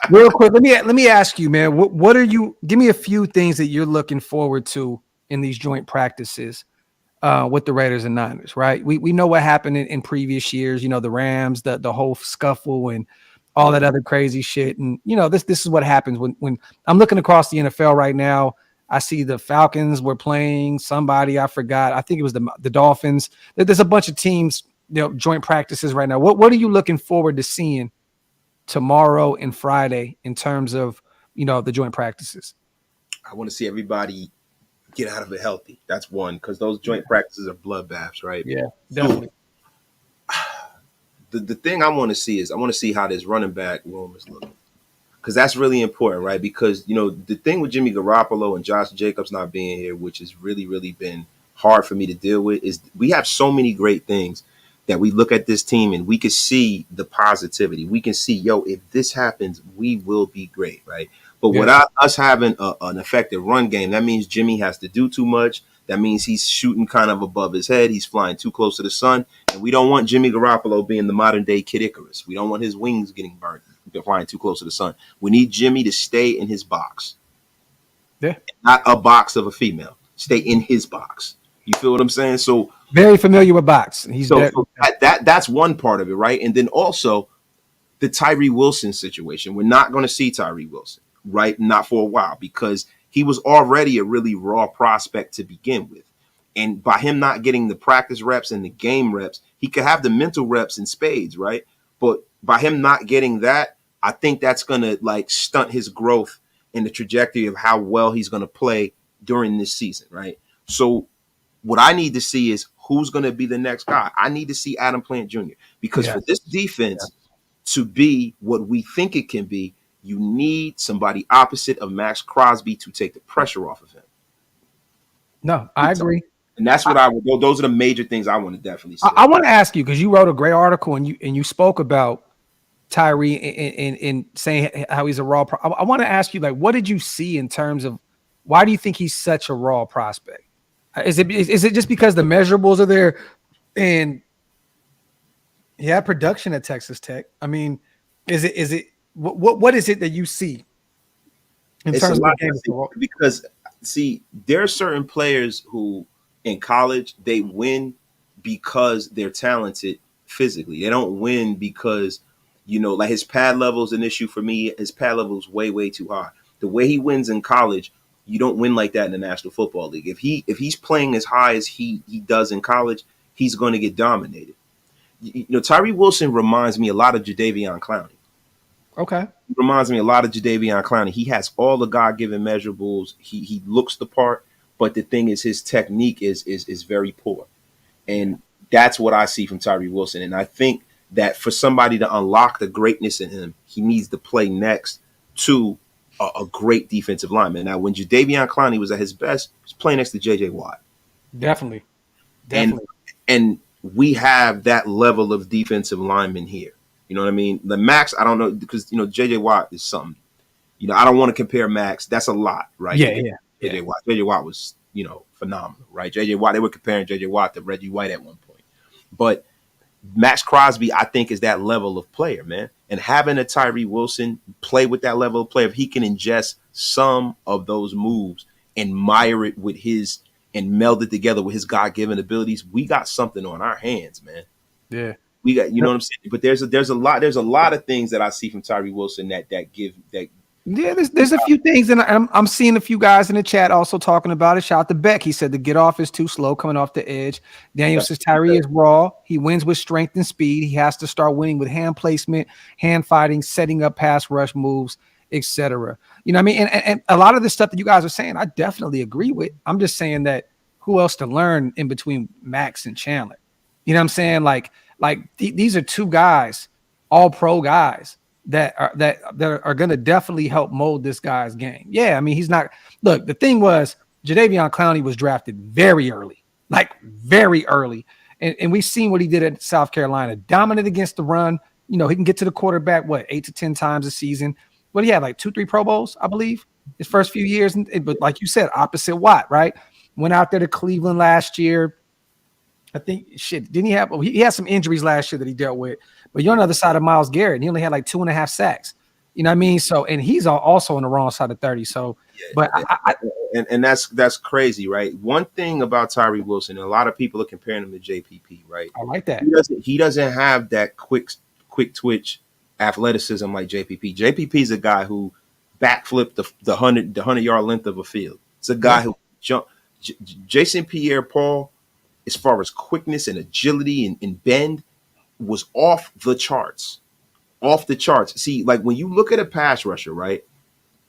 Real quick, let me ask you, man. What are you? Give me a few things that you're looking forward to in these joint practices with the Raiders and Niners, right? We know what happened in previous years. You know, the Rams, the whole scuffle and all that other crazy shit. And you know, this is what happens when I'm looking across the NFL right now. I see the Falcons were playing somebody. I forgot. I think it was the Dolphins. There's a bunch of teams, you know, joint practices right now. What are you looking forward to seeing tomorrow and Friday in terms of, you know, the joint practices? I want to see everybody get out of it healthy. That's one, because those joint practices are bloodbaths, right? Yeah, definitely. The thing I want to see is I want to see how this running back room is looking, because that's really important, right? Because, you know, the thing with Jimmy Garoppolo and Josh Jacobs not being here, which has really, really been hard for me to deal with, is we have so many great things that we look at this team and we can see the positivity. We can see, yo, if this happens, we will be great, right? But without us having an effective run game, that means Jimmy has to do too much. That means he's shooting kind of above his head. He's flying too close to the sun. And we don't want Jimmy Garoppolo being the modern day Kid Icarus. We don't want his wings getting burnt, flying too close to the sun. We need Jimmy to stay in his box. Yeah. Not a box of a female. Stay in his box. You feel what I'm saying? So very familiar with box. That's one part of it, right? And then also the Tyree Wilson situation. We're not going to see Tyree Wilson, right? Not for a while, because he was already a really raw prospect to begin with. And by him not getting the practice reps and the game reps, he could have the mental reps in spades, right? But by him not getting that, I think that's going to like stunt his growth in the trajectory of how well he's going to play during this season, right? So what I need to see is who's going to be the next guy. I need to see Adam Plant Jr. because for this defense to be what we think it can be, you need somebody opposite of Max Crosby to take the pressure off of him. No, I agree. And that's what I would go. Those are the major things I want to definitely see. I want to ask you, because you wrote a great article and you spoke about Tyree in saying how he's a raw. I want to ask you, like, what did you see in terms of why do you think he's such a raw prospect? Is it just because the measurables are there and he had production at Texas Tech? I mean, is it what is it that you see in terms of the game? Because see, there are certain players who in college they win because they're talented physically. They don't win because, you know, like his pad level is an issue for me. His pad level is way too high. The way he wins in college, you don't win like that in the National Football League. If he's playing as high as he does in college, he's going to get dominated. You know, Tyree Wilson reminds me a lot of Jadeveon Clowney. Okay. He reminds me a lot of Jadeveon Clowney. He has all the God-given measurables. He looks the part, but the thing is his technique is very poor. And that's what I see from Tyree Wilson. And I think that for somebody to unlock the greatness in him, he needs to play next to a great defensive lineman. Now, when Jadeveon Clowney was at his best, he was playing next to J.J. Watt. Definitely. And we have that level of defensive lineman here. You know what I mean? The Max, I don't know, because, you know, J.J. Watt is something. You know, I don't want to compare Max. That's a lot, right? J.J. Watt. J.J. Watt was, you know, phenomenal, right? J.J. Watt, they were comparing J.J. Watt to Reggie White at one point. But Max Crosby, I think, is that level of player, man. And having a Tyree Wilson play with that level of player, if he can ingest some of those moves and mire it with his and meld it together with his God-given abilities, we got something on our hands, man. Yeah. We got, you know what I'm saying? But there's a lot of things that I see from Tyree Wilson that give. Yeah, there's a few things, and I'm seeing a few guys in the chat also talking about it. Shout out to Beck. He said the get off is too slow coming off the edge. Daniel says Tyree is raw. He wins with strength and speed. He has to start winning with hand placement, hand fighting, setting up pass rush moves, etc. You know what I mean? And a lot of the stuff that you guys are saying, I definitely agree with. I'm just saying that who else to learn in between Max and Chandler? You know what I'm saying? Like these are two guys, all pro guys that are going to definitely help mold this guy's game. Yeah, I mean, he's not. Look, the thing was, Jadeveon Clowney was drafted very early, like very early, and we've seen what he did at South Carolina, dominant against the run. You know, he can get to the quarterback 8 to 10 times a season. What he had, like 2-3 Pro Bowls, I believe, his first few years. But like you said, opposite Watt, right? Went out there to Cleveland last year. I think didn't he have? He had some injuries last year that he dealt with. But you're on the other side of Myles Garrett, and he only had like 2.5 sacks. You know what I mean? So, and he's also on the wrong side of 30. So, but that's crazy, right? One thing about Tyree Wilson, and a lot of people are comparing him to JPP, right? I like that. He doesn't have that quick twitch athleticism like JPP. JPP is a guy who backflipped the 100-yard length of a field. It's a guy who jumped. Jason Pierre-Paul, as far as quickness and agility and bend, was off the charts. Off the charts. See, like when you look at a pass rusher, right,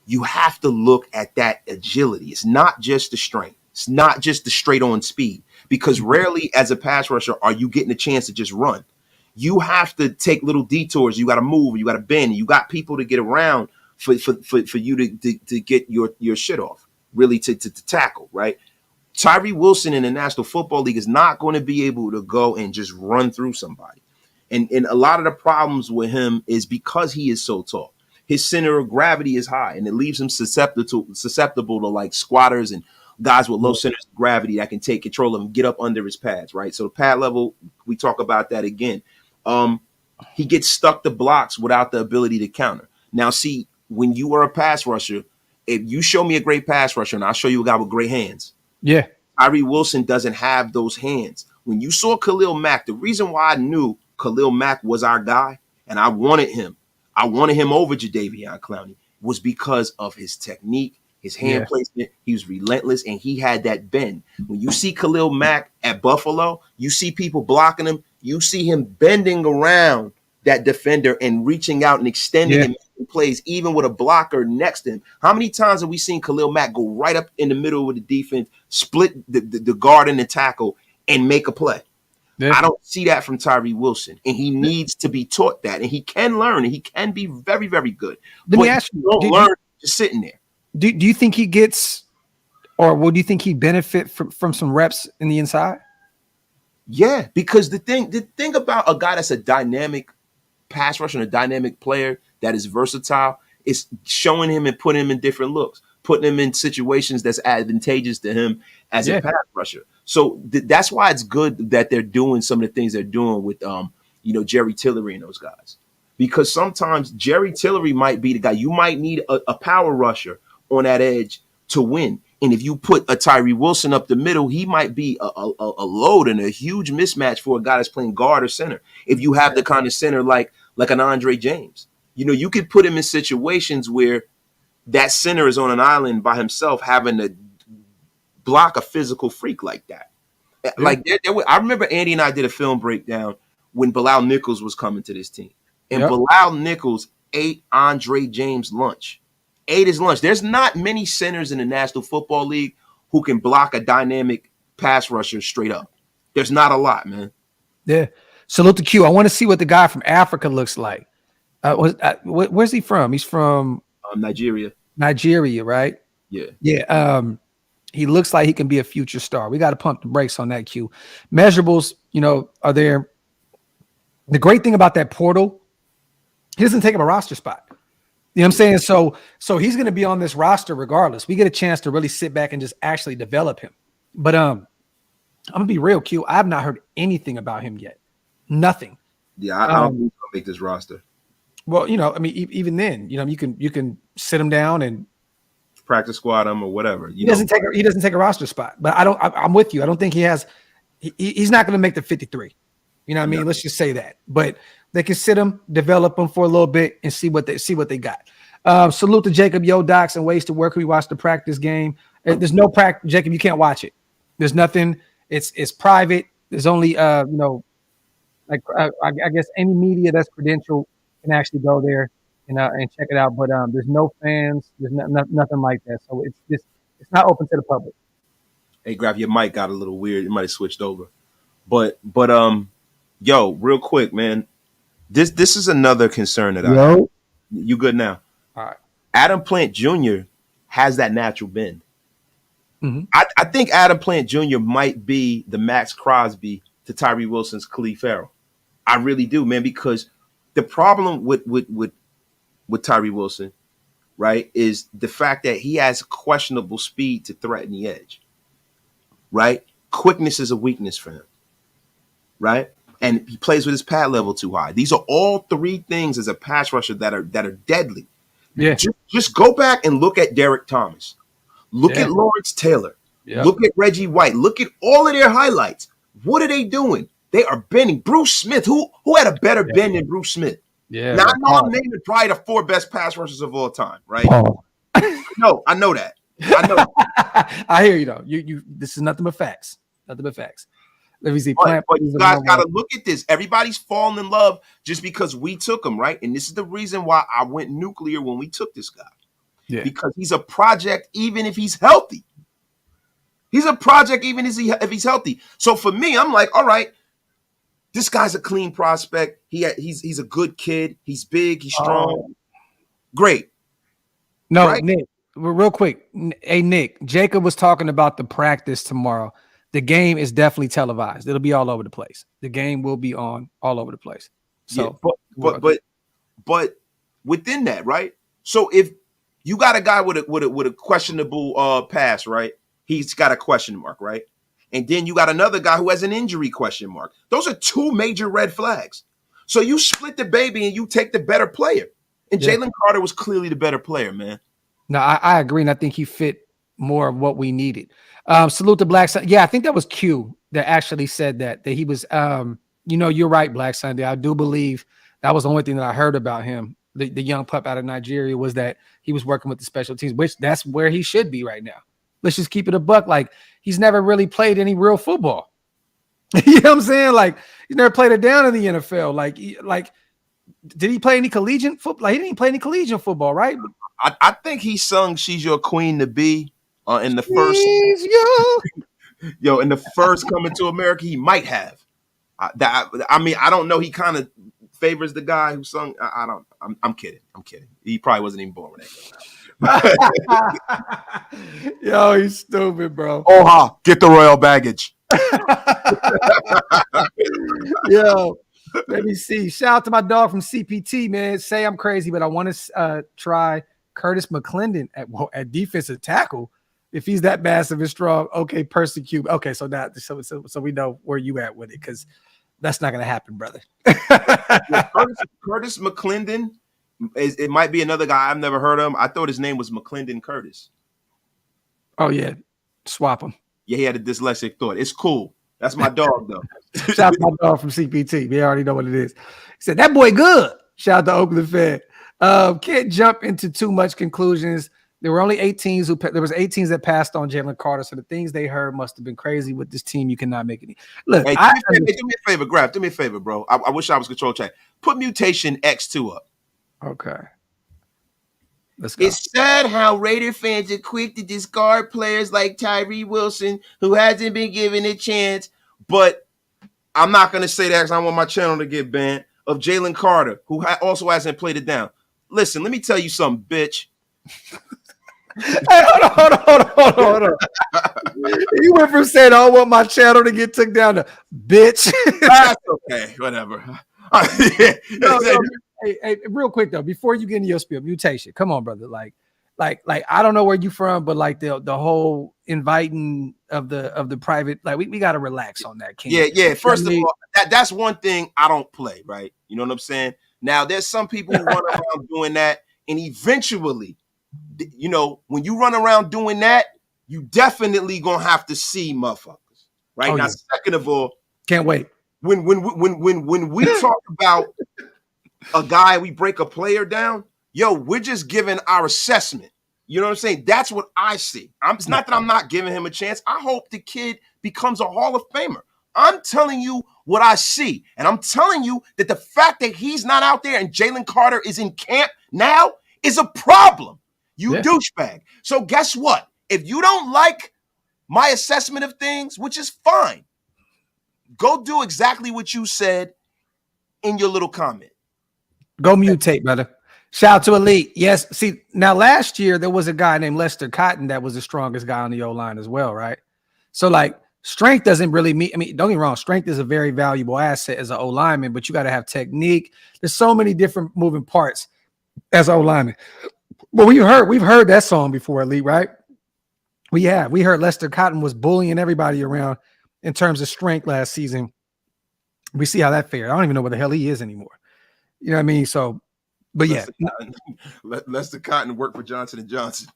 you have to look at that agility. It's not just the strength. It's not just the straight on speed, because rarely as a pass rusher are you getting a chance to just run. You have to take little detours. You got to move. You got to bend. You got people to get around for you to get your shit off, really to tackle, right? Tyree Wilson in the National Football League is not going to be able to go and just run through somebody. And a lot of the problems with him is because he is so tall. His center of gravity is high, and it leaves him susceptible to like squatters and guys with low centers of gravity that can take control of him, get up under his pads, right? So the pad level, we talk about that again. He gets stuck to blocks without the ability to counter. Now, see, when you are a pass rusher, if you show me a great pass rusher, and I'll show you a guy with great hands. Yeah. Tyree Wilson doesn't have those hands. When you saw Khalil Mack, the reason why I knew Khalil Mack was our guy, and I wanted him over Jadeveon Clowney, was because of his technique, his hand placement. He was relentless, and he had that bend. When you see Khalil Mack at Buffalo, you see people blocking him. You see him bending around that defender and reaching out and extending and making plays, even with a blocker next to him. How many times have we seen Khalil Mack go right up in the middle of the defense, split the guard and the tackle, and make a play? Yeah. I don't see that from Tyree Wilson, and he needs to be taught that, and he can learn, and he can be very, very good. Let me ask you, don't learn just sitting there. Do you think he gets, or do you think he benefit from some reps in the inside? Yeah, because the thing about a guy that's a dynamic pass rusher and a dynamic player that is versatile is showing him and putting him in different looks, putting him in situations that's advantageous to him as a pass rusher. So that's why it's good that they're doing some of the things they're doing with, Jerry Tillery and those guys, because sometimes Jerry Tillery might be the guy. You might need a power rusher on that edge to win. And if you put a Tyree Wilson up the middle, he might be a load and a huge mismatch for a guy that's playing guard or center. If you have the kind of center like an Andre James, you could put him in situations where that center is on an island by himself, having to block a physical freak like that. Yeah. Like I remember Andy and I did a film breakdown when Bilal Nichols was coming to this team, and Bilal Nichols ate Andre James' lunch. Ate his lunch. There's not many centers in the National Football League who can block a dynamic pass rusher straight up. There's not a lot, man. Yeah. Salute to Q. I want to see what the guy from Africa looks like. Where's he from? He's from Nigeria. Nigeria, right? Yeah. Yeah. He looks like he can be a future star. We got to pump the brakes on that, Q. Measurables, are there. The great thing about that portal, he doesn't take up a roster spot. You know what I'm saying? So he's going to be on this roster regardless. We get a chance to really sit back and just actually develop him. But I'm going to be real, Q. I have not heard anything about him yet. Nothing. Yeah, I don't think he'll make this roster. Well, even then, you can sit him down and practice squad him or whatever. He doesn't take a roster spot. But I'm with you. I don't think he has. He's not going to make the 53. You know what I mean? Let's just say that. But they can sit him, develop him for a little bit, and see what they got. Salute to Jacob Docs and ways to work. We watch the practice game. There's no practice, Jacob. You can't watch it. There's nothing. It's private. There's only I guess any media that's credentialed can actually go there and check it out. But there's no fans. There's nothing like that. So it's not open to the public. Hey, Grab, your mic got a little weird. It might have switched over. But yo, real quick, man. This is another concern that I have. You good now? All right. Adam Plant Jr. has that natural bend. Mm-hmm. I think Adam Plant Jr. might be the Max Crosby to Tyree Wilson's Kareem Farrell. I really do, man, because the problem with Tyree Wilson, right, is the fact that he has questionable speed to threaten the edge, right? Quickness is a weakness for him, right? And he plays with his pad level too high. These are all three things as a pass rusher that are deadly. Yeah. Just go back and look at Derek Thomas. Look at Lawrence Taylor. Yep. Look at Reggie White. Look at all of their highlights. What are they doing? They are bending. Bruce Smith, who had a better bend than Bruce Smith? Yeah. Now, I know I'm naming probably the 4 best pass rushers of all time, right? No, I know that. I know that. I hear you, though. You. This is nothing but facts. Nothing but facts. Let me see. But you guys got to look at this. Everybody's falling in love just because we took him, right? And this is the reason why I went nuclear when we took this guy. Yeah. Because he's a project even if he's healthy. He's a project even if he's healthy. So for me, I'm like, all right, this guy's a clean prospect. He's a good kid. He's big. He's strong. Great. No, right? Nick, real quick. Hey, Nick, Jacob was talking about the practice tomorrow. The game is definitely televised. It'll be all over the place. The game will be on all over the place. So, yeah, but within that, right? So if you got a guy with a questionable pass, right? He's got a question mark, right? And then you got another guy who has an injury question mark. Those are 2 major red flags. So you split the baby and you take the better player. And Jalen Carter was clearly the better player, man. No, I agree, and I think he fit more of what we needed. Salute to Black Sunday. Yeah, I think that was Q that actually said that he was. You're right, Black Sunday. I do believe that was the only thing that I heard about him. The young pup out of Nigeria was that he was working with the special teams, which that's where he should be right now. Let's just keep it a buck. Like, he's never really played any real football. You know what I'm saying? Like, he's never played it down in the NFL. Like, did he play any collegiate football? Like, he didn't play any collegiate football, right? I think he sung "She's Your Queen to Be" in the first. In the first Coming to America, he might have. I don't know. He kind of favors the guy who sung. I'm kidding. He probably wasn't even born when that came out. Yo, he's stupid, bro. Oha, get the royal baggage. Yo, let me see. Shout out to my dog from CPT, man. Say I'm crazy, but I want to try Curtis McClendon at defensive tackle. If he's that massive and strong, okay, persecute. Okay, so we know where you at with it, because that's not gonna happen, brother. Curtis McClendon. It might be another guy I've never heard of him. I thought his name was McClendon Curtis. Oh, yeah. Swap him. Yeah, he had a dyslexic thought. It's cool. That's my dog, though. Shout out to my dog from CPT. We already know what it is. He said, that boy good. Shout out to Oakland Fed. Can't jump into too much conclusions. There were only 8 teams there was 8 teams that passed on Jalen Carter. So the things they heard must have been crazy with this team. You cannot make any. Look, do me a favor, Graf. Do me a favor, bro. I wish I was control chat. Put mutation X2 up. Okay. Let's go. It's sad how Raider fans are quick to discard players like Tyree Wilson, who hasn't been given a chance. But I'm not going to say that because I want my channel to get banned. Of Jalen Carter, who also hasn't played it down. Listen, let me tell you something, bitch. Hey, hold on. You went from saying, I want my channel to get took down to bitch. That's okay. Whatever. Hey, real quick though, before you get into your spiel, mutation. Come on, brother. Like I don't know where you from, but like the whole inviting of the private, like we got to relax on that. Yeah. First of all, that's one thing I don't play, right? You know what I'm saying? Now there's some people who run around doing that, and eventually, when you run around doing that, you definitely gonna have to see motherfuckers, right? Now, second of all, can't wait. When we talk about a guy, we break a player down, we're just giving our assessment. You know what I'm saying? That's what I see. It's not that I'm not giving him a chance. I hope the kid becomes a Hall of Famer. I'm telling you what I see. And I'm telling you that the fact that he's not out there and Jalen Carter is in camp now is a problem. You douchebag. So guess what? If you don't like my assessment of things, which is fine, go do exactly what you said in your little comment. Go mutate, brother. Shout out to Elite. Yes. See, now last year there was a guy named Lester Cotton that was the strongest guy on the O-line as well, right? So like strength doesn't really mean, I mean, don't get me wrong, strength is a very valuable asset as an O-lineman, but you got to have technique. There's so many different moving parts as O-lineman. Well, we've heard that song before, Elite, right? We heard Lester Cotton was bullying everybody around in terms of strength last season. We see how that fared. I don't even know where the hell he is anymore. You know what I mean? So, but Lester Cotton, Lester Cotton worked for Johnson & Johnson.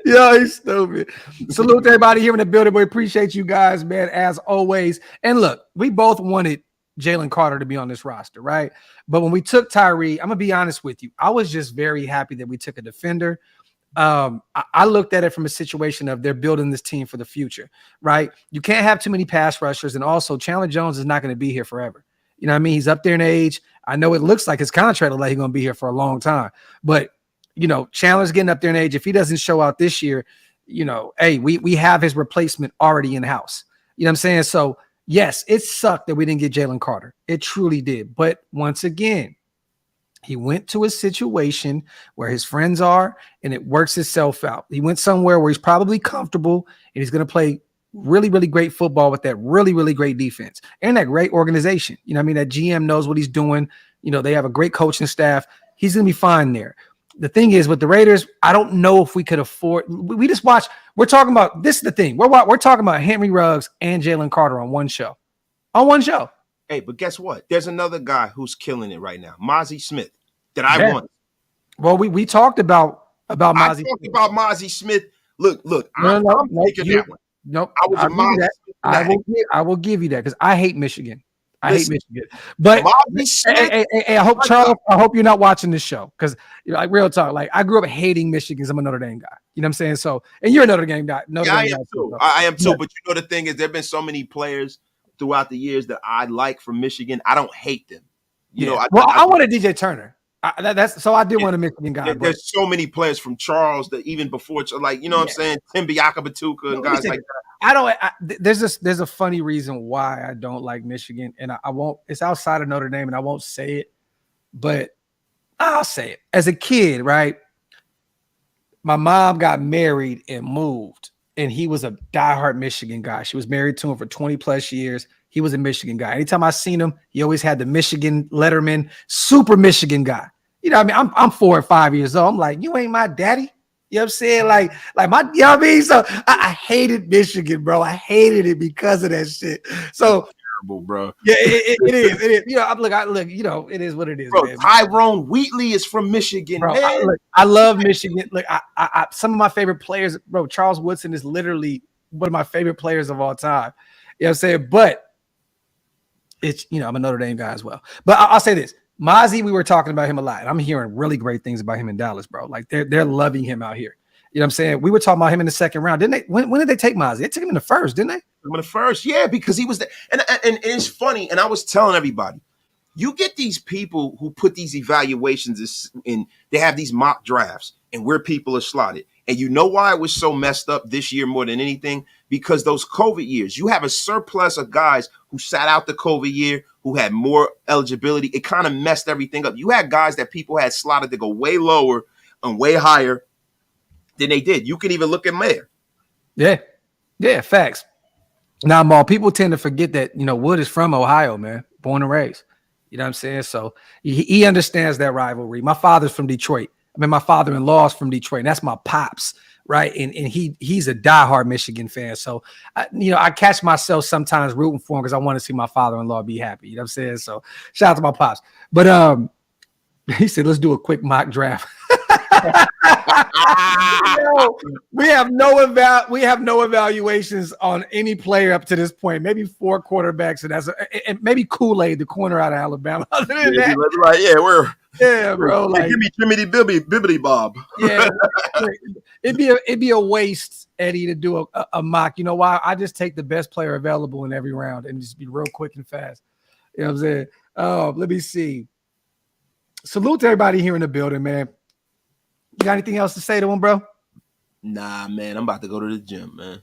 Yo, he's stupid. Salute to everybody here in the building. We appreciate you guys, man, as always. And look, we both wanted Jalen Carter to be on this roster, right? But when we took Tyree, I'm gonna be honest with you, I was just very happy that we took a defender. I looked at it from a situation of they're building this team for the future, right? You can't have too many pass rushers, and also Chandler Jones is not going to be here forever. You know what I mean? He's up there in age. I know it looks like his contract looks like he's going to be here for a long time, but you know, Chandler's getting up there in age. If he doesn't show out this year, you know, hey, we have his replacement already in house. You know what I'm saying? So yes, it sucked that we didn't get Jalen Carter. It truly did. But once again, he went to a situation where his friends are and it works itself out. He went somewhere where he's probably comfortable and he's going to play really, really great football with that really, really great defense and that great organization. You know what I mean? That GM knows what he's doing. You know, they have a great coaching staff. He's going to be fine there. The thing is with the Raiders, I don't know if we could afford. We just watch. We're talking about this is the thing. We're talking about Henry Ruggs and Jalen Carter on one show. On one show. Hey, but guess what? There's another guy who's killing it right now, Mozzie Smith, that I want. Well, we talked about Mozzie. I talked about Mozzie Smith. Look, I'm taking that one. Nope. I will give you that because I hate Michigan. I hate Michigan. But hey, I hope Charles. I hope you're not watching this show because you know, like real talk. Like I grew up hating Michigan because I'm a Notre Dame guy. You know what I'm saying? So, and you're a Notre Dame guy. I am too. I am too. Yeah. But you know the thing is, there've been so many players throughout the years that I like from Michigan. I don't hate them. You know. I wanted DJ Turner. So I did want a Michigan guy. There's so many players from Charles that even before, like you know what I'm saying, Tim Biakabatuka and guys like that. There's a funny reason why I don't like Michigan, and I won't. It's outside of Notre Dame, and I won't say it, but I'll say it. As a kid, right? My mom got married and moved, and he was a diehard Michigan guy. She was married to him for 20 plus years. He was a Michigan guy. Anytime I seen him, he always had the Michigan Letterman, super Michigan guy. You know what I mean? I'm 4 and 5 years old. I'm like, you ain't my daddy. You know what I'm saying? Like my, you know what I mean? So I hated Michigan, bro. I hated it because of that shit. So terrible, bro. Yeah, it is. It is. You know, look, you know, it is what it is. Bro, man. Tyrone Wheatley is from Michigan, bro, man. I love Michigan. Look, I some of my favorite players, bro. Charles Woodson is literally one of my favorite players of all time. You know what I'm saying? But it's, you know, I'm a Notre Dame guy as well. But I'll say this. Mozzie, we were talking about him a lot. And I'm hearing really great things about him in Dallas, bro. Like they're loving him out here. You know what I'm saying? We were talking about him in the second round, didn't they? When did they take Mozzie? They took him in the first, didn't they? In the first, yeah, because he was there. And it's funny. And I was telling everybody, you get these people who put these evaluations in, they have these mock drafts and where people are slotted. And you know why it was so messed up this year more than anything? Because those COVID years, you have a surplus of guys who sat out the COVID year, who had more eligibility. It kind of messed everything up. You had guys that people had slotted to go way lower and way higher than they did. You can even look at Mayer. Yeah, facts. Now, Maul, people tend to forget that, you know, Wood is from Ohio, man, born and raised. You know what I'm saying? So he understands that rivalry. My father's from Detroit. I mean, my father-in-law's from Detroit, and that's my pops, right? And he's a diehard Michigan fan. So, you know, I catch myself sometimes rooting for him because I want to see my father-in-law be happy. You know what I'm saying? So shout out to my pops. But he said, let's do a quick mock draft. Yo, we have no evaluations on any player up to this point. Maybe 4 quarterbacks, and maybe Kool-Aid, the corner out of Alabama. Other than that, right? Yeah, bro. Like, give me Jimmy Bibbity Bob. Yeah, it'd be a waste, Eddie, to do a mock. You know why? I just take the best player available in every round and just be real quick and fast. You know what I'm saying? Let me see. Salute to everybody here in the building, man. You got anything else to say to him, bro? Nah, man. I'm about to go to the gym, man.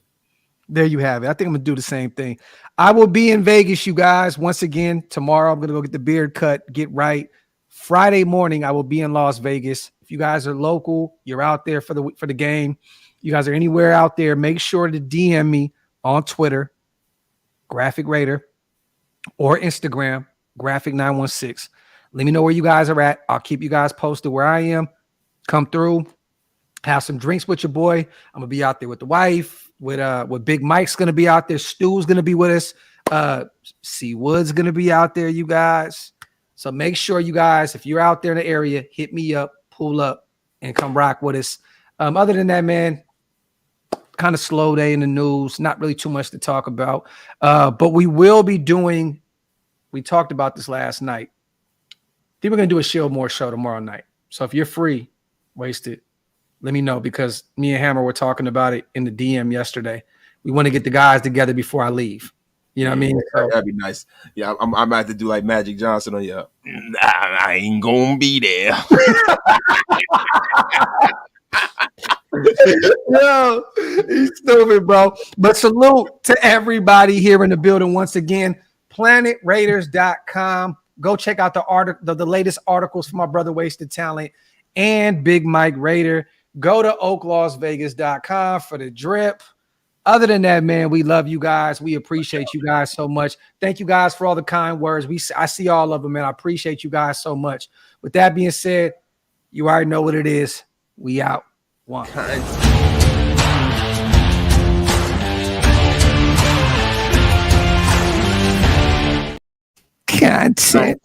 There you have it. I think I'm going to do the same thing. I will be in Vegas, you guys. Once again, tomorrow I'm going to go get the beard cut, get right. Friday morning, I will be in Las Vegas. If you guys are local, you're out there for the game, you guys are anywhere out there, make sure to DM me on Twitter, Graphic Raider, or Instagram, Graphic916. Let me know where you guys are at. I'll keep you guys posted where I am. Come through, have some drinks with your boy. I'm gonna be out there with the wife. With Big Mike's gonna be out there. Stu's gonna be with us. C Wood's gonna be out there, you guys. So make sure you guys, if you're out there in the area, hit me up, pull up, and come rock with us. Other than that, man, kind of slow day in the news. Not really too much to talk about. But we will be doing. We talked about this last night. I think we're gonna do a Shield More show tomorrow night. So if you're free, waste it. Let me know, because me and Hammer were talking about it in the DM yesterday. We want to get the guys together before I leave. You know what I mean? So, that'd be nice. Yeah, I'm about to have to do like Magic Johnson on you. Nah, I ain't gonna be there. Yo, he's stupid, bro. But salute to everybody here in the building once again. PlanetRaiders.com. Go check out the latest articles from my brother Wasted Talent and Big Mike Raider. Go to oaklasvegas.com for the drip. Other than that, man, we love you guys. We appreciate you guys so much. Thank you guys for all the kind words. I see all of them, man. I appreciate you guys so much. With that being said, you already know what it is. We out. One. Content.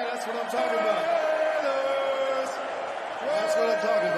That's what I'm talking about.